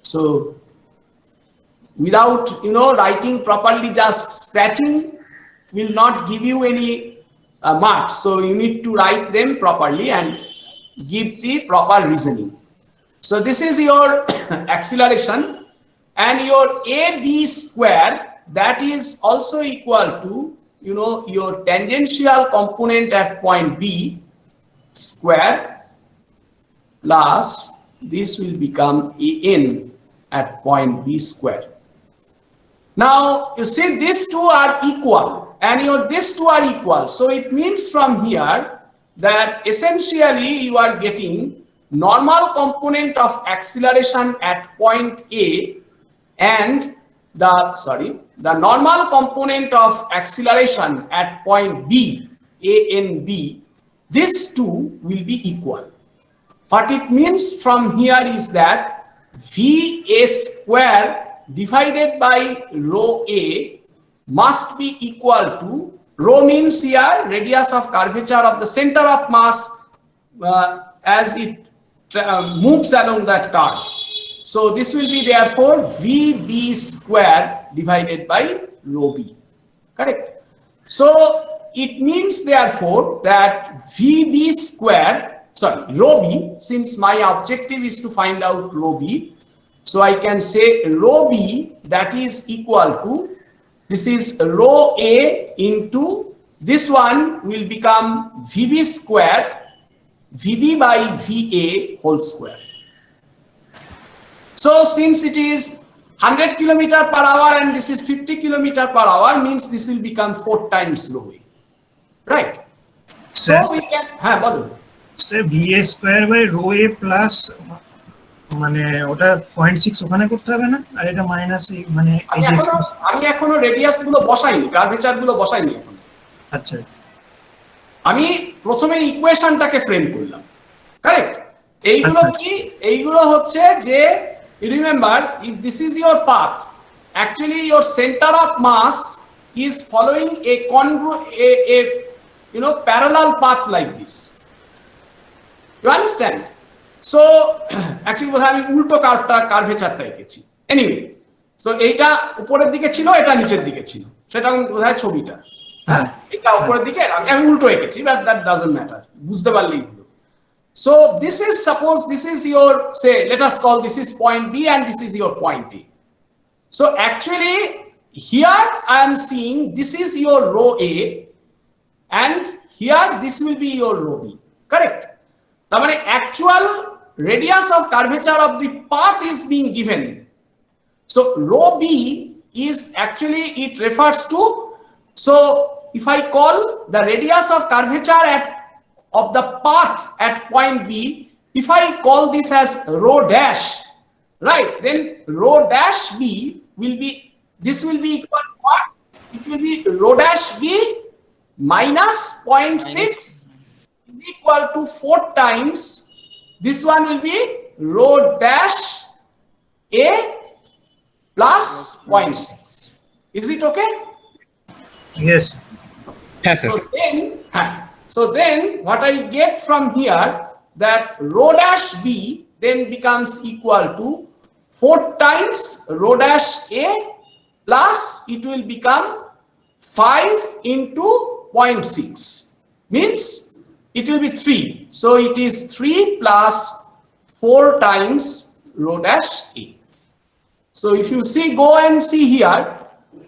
So without writing properly, just scratching will not give you any marks. So you need to write them properly and give the proper reasoning. So this is your acceleration, and your AB square, that is also equal to your tangential component at point B square plus this will become AN at point B square. Now you see these two are equal, and these two are equal. So it means from here that essentially you are getting normal component of acceleration at point A and the normal component of acceleration at point B, A and B, these two will be equal. What it means from here is that VA square divided by rho A must be equal to, rho means here radius of curvature of the center of mass as it moves along that curve. So this will be therefore VB square divided by rho B. Correct. So it means therefore that VB square, rho B, since my objective is to find out rho B, so I can say rho B, that is equal to, this is rho A into this one will become VB square, VB by VA whole square. So since it is 100 kilometer per hour and this is 50 kilometer per hour means this will become 4 times rho a, right? So Sir, we can, হ্যাঁ বলো। sir VA square by rho a plus মানে ওটা 0.6 ওখানে করতে হবে না, আর এটা minus মানে এই যে আমি এখনো রেডিয়াস গুলো বসাইনি, কার্ভেচার গুলো বসাইনি এখন। আচ্ছা, আমি প্রথমে ইকুয়েশনটাকে ফ্রেম করলাম, কারেক্ট? এইগুলো কি? এইগুলো হচ্ছে যে remember, if this is your path, actually your centre of mass is following a parallel path like this. You understand? So actually বোধহয় আমি উল্টো কার্ভেচারটা এঁকেছি। এনিওয়ে, সো এইটা উপরের দিকে ছিল, এটা নিচের দিকে ছিল, সেটা বোধহয় ছবিটা, হ্যাঁ এটা উপরের দিকে, আমি উল্টো এঁকেছি, বাট দ্যাট ডাজন্ট ম্যাটার, বুঝতে পারলেই হলো। So this is, suppose this is your, say let us call this is point B and this is your point A. So actually here I am seeing this is your rho A and here this will be your rho B, correct? তার মানে actual radius of curvature of the path is being given. So rho B is actually, it refers to, so if I call the radius of curvature of the path at point B, if I call this as rho dash, right, then rho dash B will be, this will be equal to what? It will be rho dash B minus 0.6 is equal to 4 times, this one will be rho dash A plus 0.6. Is it okay? yes. Yes, sir. So then what I get from here, that rho dash B then becomes equal to 4 times rho dash A plus it will become 5 into 0.6, means it will be 3. So it is 3 plus 4 times rho dash A. So if you see, go and see here,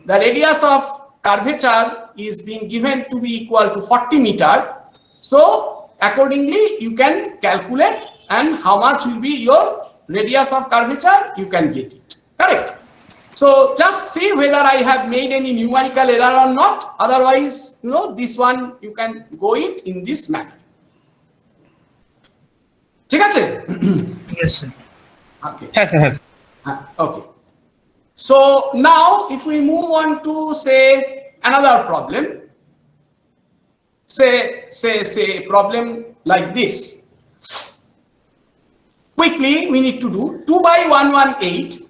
the radius of curvature is being given to be equal to 40 meter. So accordingly you can calculate, and how much will be your radius of curvature, you can get it, correct? So just see whether I have made any numerical error or not. Otherwise, this one you can go it in this manner. ঠিক আছে? Yes, sir. Okay. Yes, sir. Yes. Okay. So now if we move on to say another problem, say a problem like this. Quickly we need to do 2 by 118.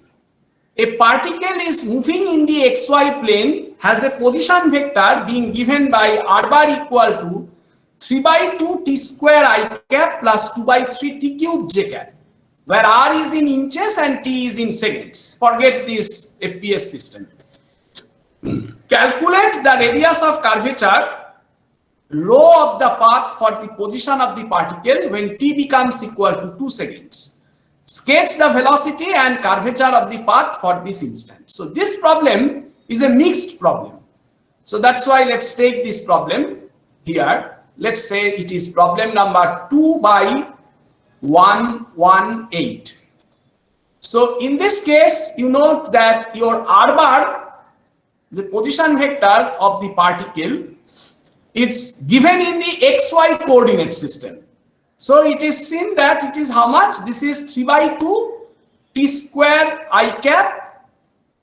A particle is moving in the xy plane, has a position vector being given by r bar equal to 3 by 2 t square I cap plus 2 by 3 t cube j cap, where r is in inches and t is in seconds. Forget this FPS system. Calculate the radius of curvature rho of the path for the position of the particle when t becomes equal to 2 seconds. Sketch the velocity and curvature of the path for this instant. So this problem is a mixed problem. So that's why let's take this problem here. Let's say it is problem number 2 by 118. So in this case, you note that your r bar, the position vector of the particle, it's given in the xy coordinate system. So it is seen that it is how much? This is 3 by 2 t square I cap,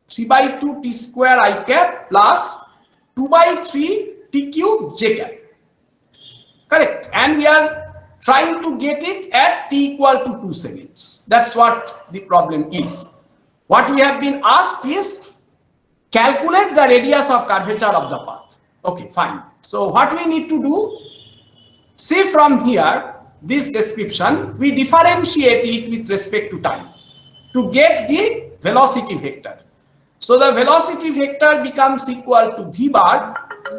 3 by 2 t square I cap plus 2 by 3 t cube j cap. Correct? And we are trying to get it at t equal to 2 seconds. That's what the problem is. What we have been asked is calculate the radius of curvature of the path. Okay, fine. So what we need to do, see from here, this description, we differentiate it with respect to time to get the velocity vector. So the velocity vector becomes equal to v bar,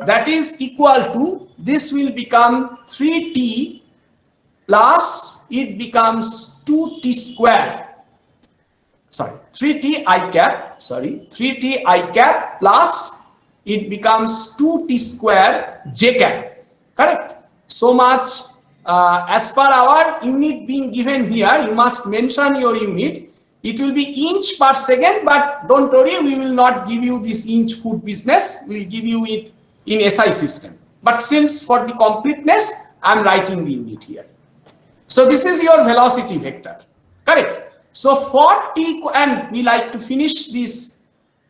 that is equal to, this will become 3t plus it becomes 2t square, sorry 3t I cap, sorry 3t I cap plus it becomes 2t square j cap, correct? So much as per our unit being given here, you must mention your unit. it will be inch per second, but don't worry, we will not give you this inch foot business. We will give you it in SI system. But since for the completeness, I'm writing the unit here. So this is your velocity vector, correct? So for t, and we like to finish this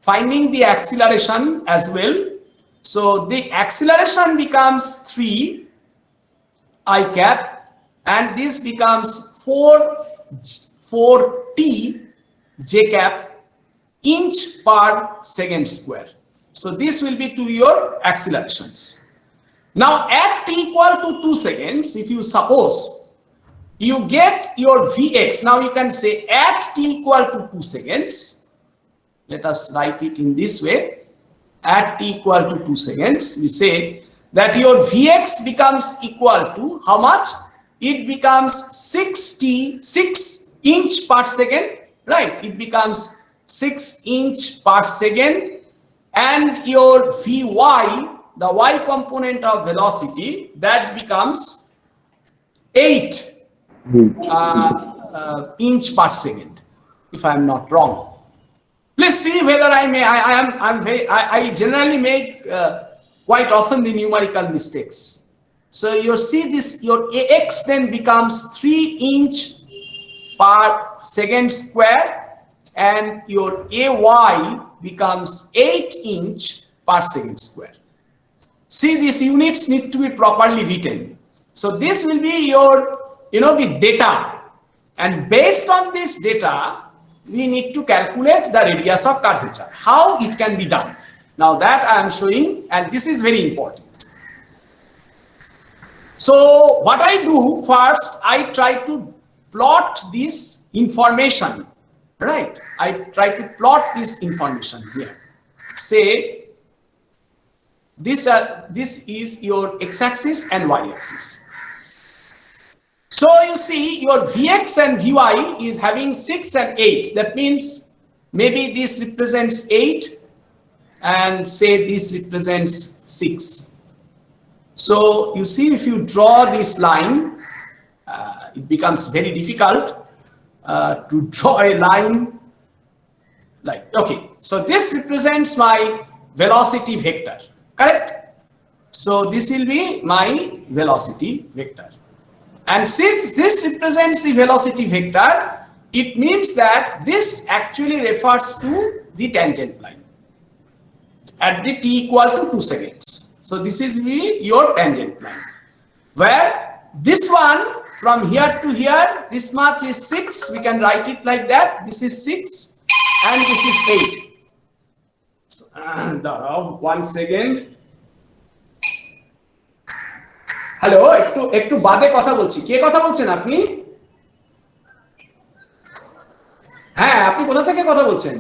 finding the acceleration as well. So the acceleration becomes 3 I cap, and this becomes 4t j cap inch per second square. So this will be to your accelerations. Now at t equal to 2 seconds, if you suppose you get your Vx, now you can say at t equal to 2 seconds, let us write it in this way, at t equal to 2 seconds, we say that your Vx becomes equal to how much? It becomes 6 inch per second, right? It becomes 6 inch per second, and your Vy, the y component of velocity, that becomes 8 inch per second, if I am not wrong. Please see whether I generally make quite often the numerical mistakes. So you see this, your Ax then becomes 3 inch per second square, and your Ay becomes 8 inch per second square. See, these units need to be properly written. So this will be your, the data, and based on this data, we need to calculate the radius of curvature. How it can be done? Now that I am showing, and this is very important. So what I do first, I try to plot this information, right? I try to plot this information here. Say this is your x-axis and y-axis. So you see your Vx and Vy is having 6 and 8. That means maybe this represents 8 and say this represents 6. So you see, if you draw this line, it becomes very difficult to draw a line like, okay, so this represents my velocity vector, correct? So this will be my velocity vector. And since this represents the velocity vector, it means that this actually refers to the tangent line at the t equal to 2 seconds. So this is your tangent line, where this one from here to here, this much is 6. We can write it like that. This is 6 and this is 8. So, 1 second. Hello, একটু বাদে কথা বলছি। কে কথা বলছেন আপনি? হ্যাঁ, আপনি কোথা থেকে কথা বলছেন?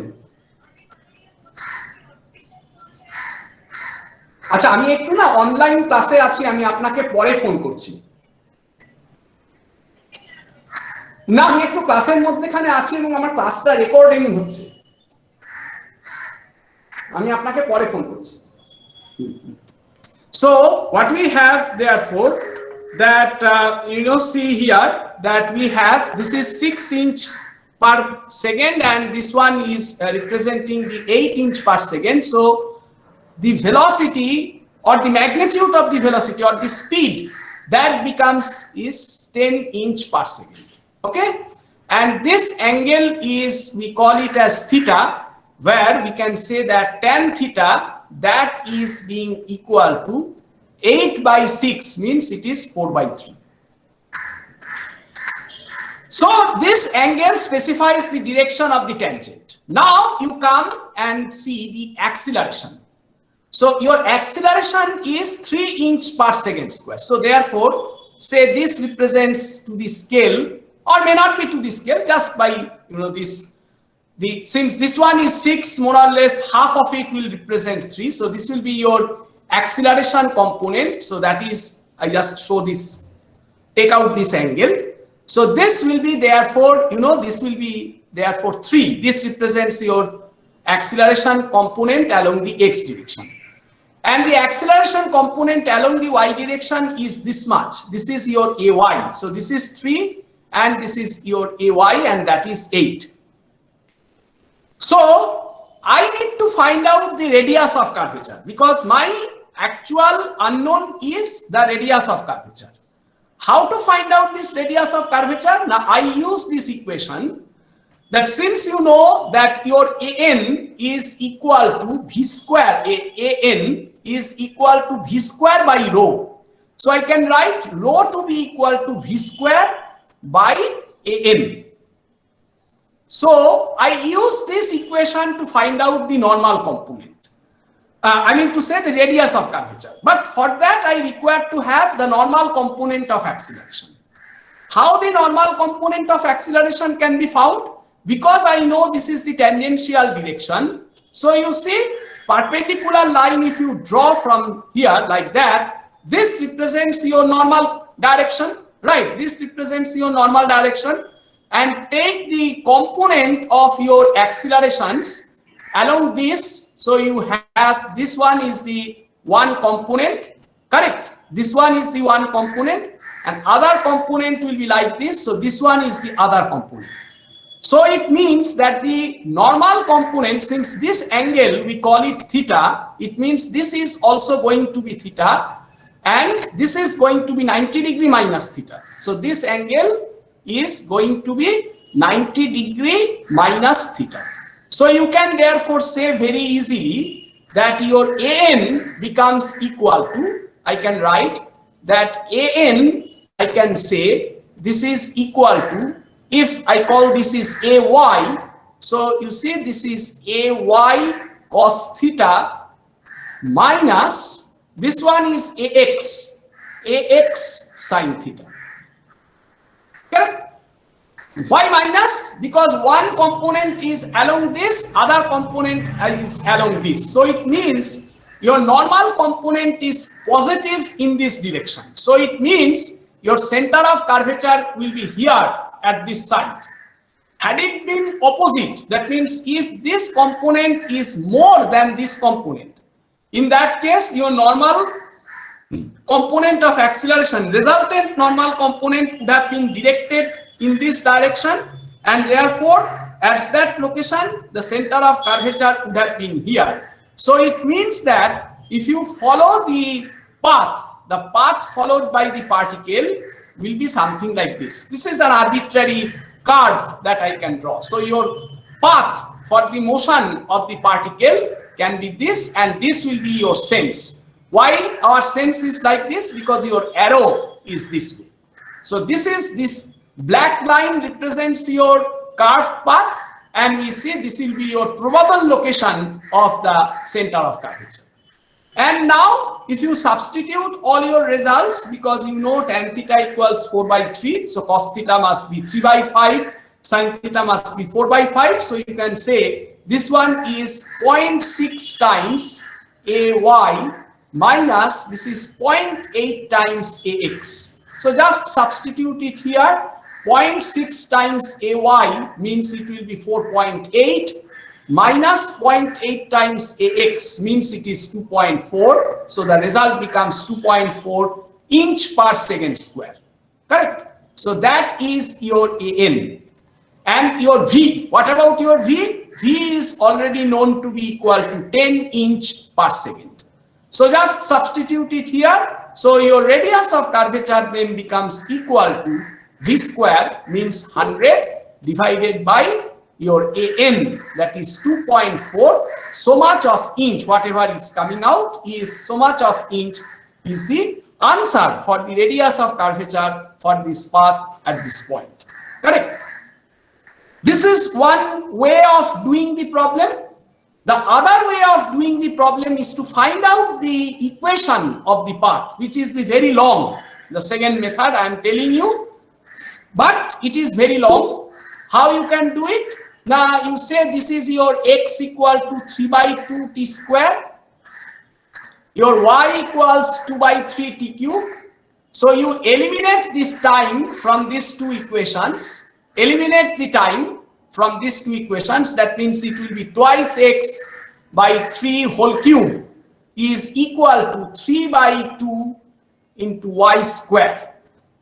আচ্ছা, আমি একটু না অনলাইন ক্লাসে আছি, আমি আপনাকে পরে ফোন করছি। না, আমি একটু ক্লাসের মধ্যেখানে আছি এবং আমার ক্লাসটা রেকর্ডিং হচ্ছে। আমি আপনাকে পরে ফোন করছি। So what we have, therefore, that see here that we have, this is 6 inch per second, and this one is representing the 8 inch per second. So the velocity or the magnitude of the velocity or the speed that is 10 inch per second. Okay, and this angle is, we call it as theta, where we can say that tan theta, that is being equal to 8 by 6, means it is 4 by 3. So this angle specifies the direction of the tangent. Now you come and see the acceleration. So your acceleration is 3 inch per second square. So therefore, say this represents to the scale, or may not be to the scale, just by this. Since this one is 6, more or less half of it will represent 3. So this will be your acceleration component. So that is, I just show this, take out this angle. So this will be therefore, this will be therefore 3. This represents your acceleration component along the x direction. And the acceleration component along the y direction is this much. This is your ay. So this is 3 and this is your ay, and that is 8. So I need to find out the radius of curvature because my actual unknown is the radius of curvature. How to find out this radius of curvature? Now I use this equation that since you know that your AN is equal to V square, AN is equal to V square by rho. So I can write rho to be equal to V square by AN. So I use this equation to find out the normal component. I mean to say the radius of curvature. But for that I require to have the normal component of acceleration. How the normal component of acceleration can be found? Because I know this is the tangential direction. So you see perpendicular line, if you draw from here like that, this represents your normal direction, right? This represents your normal direction, and take the component of your accelerations along this. So you have this one is the one component, correct? This one is the one component, and other component will be like this. So this one is the other component. So it means that the normal component, since this angle we call it theta, it means this is also going to be theta, and this is going to be 90 degree minus theta. So this angle is going to be 90 degree minus theta. So you can therefore say very easily that your AN becomes equal to, I can write that AN, I can say this is equal to, if I call this is AY, so you see this is AY cos theta minus this one is AX sin theta. Correct? Why minus? Because one component is along this, other component is along this. So it means your normal component is positive in this direction. So it means your center of curvature will be here at this side. Had it been opposite, that means if this component is more than this component, in that case your normal component of acceleration, resultant normal component would have been directed in this direction, and therefore at that location the center of curvature would have been here. So it means that if you follow the path followed by the particle will be something like this. This is an arbitrary curve that I can draw. So your path for the motion of the particle can be this, and this will be your sense. Why our sense is like this? Because your arrow is this way. So this black line represents your curved path, and we see this will be your probable location of the center of curvature. And now if you substitute all your results, because you know tan theta equals 4 by 3, so cos theta must be 3 by 5, sin theta must be 4 by 5. So you can say this one is 0.6 times AY minus this is 0.8 times AX. So just substitute it here. 0.6 times AY means it will be 4.8 minus 0.8 times AX means it is 2.4. So the result becomes 2.4 inch per second square. Correct? So that is your AN. And your V, what about your V? V is already known to be equal to 10 inch per second. So just substitute it here. So your radius of curvature then becomes equal to V square means 100 divided by your AN, that is 2.4. So much of inch, whatever is coming out is so much of inch is the answer for the radius of curvature for this path at this point. Correct? This is one way of doing the problem. The other way of doing the problem is to find out the equation of the path, which is the very long. The second method I am telling you, but it is very long. How you can do it? Now you say this is your x equal to 3 by 2 t square. Your y equals 2 by 3 t cube. So you eliminate this time from these two equations. Eliminate the time from these two equations. That means it will be twice x by 3 whole cube is equal to 3 by 2 into y square.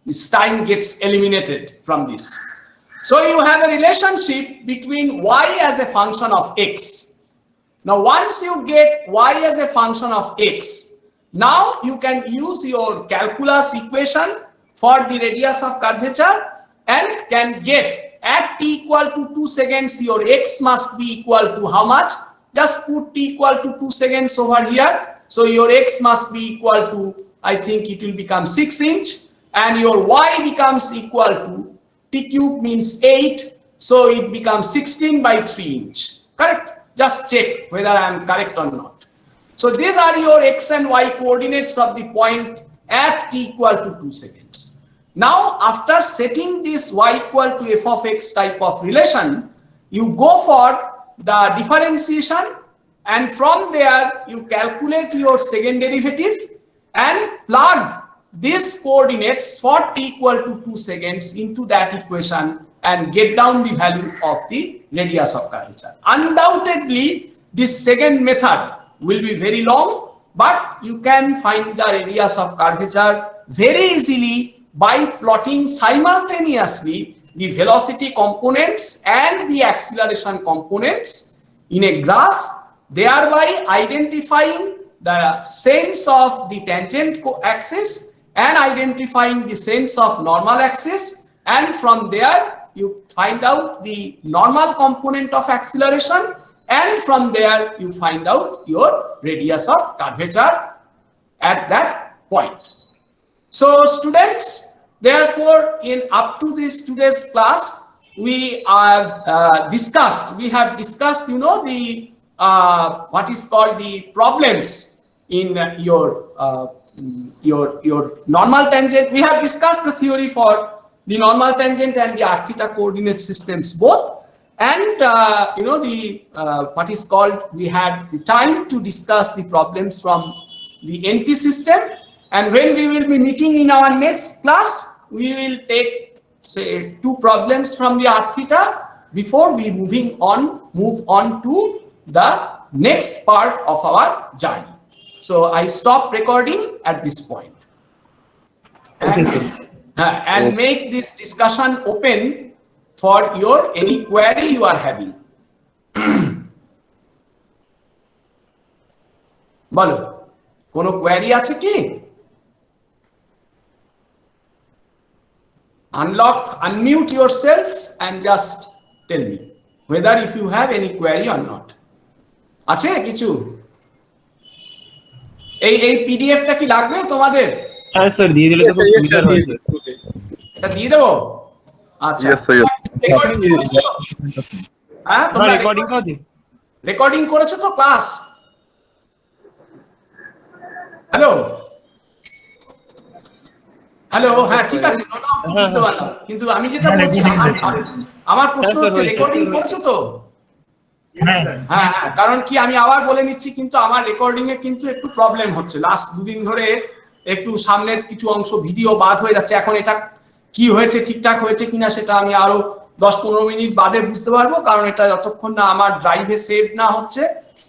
This time gets eliminated from this. So you have a relationship between y as a function of x. Now once you get y as a function of x, now you can use your calculus equation for the radius of curvature and can get at t equal to 2 seconds your x must be equal to how much? Just put t equal to 2 seconds over here. So your x must be equal to, I think it will become 6 inch, and your y becomes equal to t cube means 8, so it becomes 16 by 3 inch. Correct? Just check whether I am correct or not. So these are your x and y coordinates of the point at t equal to 2 seconds. Now after setting this y equal to f of x type of relation, you go for the differentiation, and from there you calculate your second derivative and plug these coordinates for t equal to 2 seconds into that equation and get down the value of the radius of curvature. Undoubtedly, this second method will be very long, but you can find the radius of curvature very easily by plotting simultaneously the velocity components and the acceleration components in a graph, thereby identifying the sense of the tangent axis and identifying the sense of normal axis, and from there you find out the normal component of acceleration, and from there you find out your radius of curvature at that point. So students, therefore in up to this today's class we have discussed you know the what is called the problems in your normal tangent. We have discussed the theory for the normal tangent and the r theta coordinate systems both, and you know the what is called, we had the time to discuss the problems from the NT system, and when we will be meeting in our next class we will take say 2 problems from the r theta before we move on to the next part of our journey. So I stop recording at this point. Okay, sir. And make this discussion open for your any query you are having. বলো, কোনো query আছে কি? Unmute yourself and just tell me whether if you have any query or not. আছে কিছু? এই পিডিএফটা কি লাগবে তোমাদের? হ্যাঁ স্যার, দিয়ে দিলে তো খুব সুবিধা হয় স্যার। এটা দিয়ে দেবো? আচ্ছা। হ্যাঁ, তোমরা রেকর্ডিং করে দিন। রেকর্ডিং করেছো তো ক্লাস? হ্যালো হ্যালো, হ্যাঁ ঠিক আছে, বুঝতে পারলাম, কিন্তু আমি যেটা বলছি আমার প্রশ্ন হচ্ছে রেকর্ডিং করেছো তো? হ্যাঁ হ্যাঁ, কারণ কি আমি আবার বলে নিচ্ছি, কিন্তু আমার রেকর্ডিং এ কিন্তু একটু প্রবলেম হচ্ছে, লাস্ট 2 দিন ধরে একটু সামনের কিছু অংশ ভিডিও বাদ হয়ে যাচ্ছে। এখন এটা কি হয়েছে, ঠিকঠাক হয়েছে কিনা সেটা আমি আরো 10-15 মিনিট বাদে বুঝতে পারবো, কারণ এটা যতক্ষণ না আমার ড্রাইভে সেভ না হচ্ছে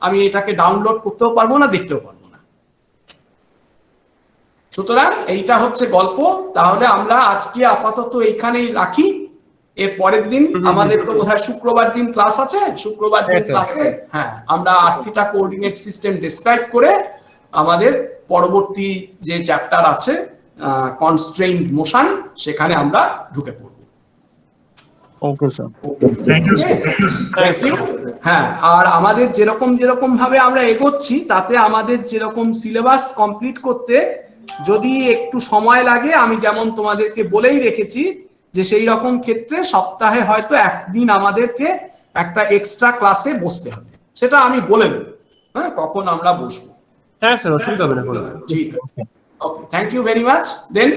আমি এটাকে ডাউনলোড করতেও পারবো না, দেখতেও পারবো না। সুতরাং এইটা হচ্ছে গল্প। তাহলে আমরা আজকে আপাতত এইখানেই রাখি, এর পরের দিন আমাদের তো বোধহয় শুক্রবার দিন ক্লাস আছে, শুক্রবার দিন ক্লাসে হ্যাঁ আমরা r theta coordinate system describe করে আমাদের পরবর্তী যে চ্যাপ্টার আছে কনস্ট্রেইনড মোশন, সেখানে আমরা ঢুকে পড়ব। Okay sir, thank you. হ্যাঁ, আর আমাদের যেরকম ভাবে আমরা এগোচ্ছি তাতে আমাদের যেরকম সিলেবাস কমপ্লিট করতে যদি একটু সময় লাগে, আমি যেমন তোমাদেরকে বলেই রেখেছি যে সেই রকম ক্ষেত্রে সপ্তাহে হয়তো একদিন আমাদেরকে একটা এক্সট্রা ক্লাসে বসতে হবে, সেটা আমি বলে দেব হ্যাঁ কখন আমরা বসবো। হ্যাঁ স্যার, অসুবিধা হবে না। ঠিক আছে, ওকে, থ্যাংক ইউ ভেরি মাচ। দেন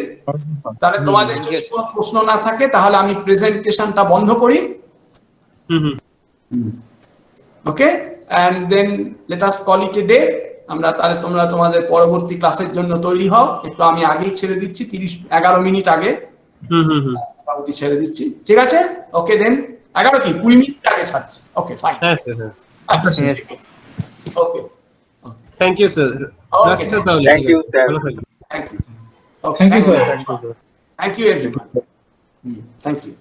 তাহলে তোমাদের যদি কোনো প্রশ্ন না থাকে তাহলে আমি প্রেজেন্টেশনটা বন্ধ করি। Okay, and then let us call it a day. আমরা তাহলে তোমরা তোমাদের পরবর্তী ক্লাসের জন্য তৈরি হও। একটু আমি আগেই ছেড়ে দিচ্ছি, 11 মিনিট আগে মোটামুটি ছেড়ে দিচ্ছি, ঠিক আছে? ওকে, দেন 11 কি 20 মিনিট আগে ছাড়ছি। Okay, fine. হ্যাঁ sir, okay, thank you sir. রাখছি স্যার তাহলে। Thank you, sir. ভালো থাকবেন। Thank you. Okay, thank you, everyone. Thank you.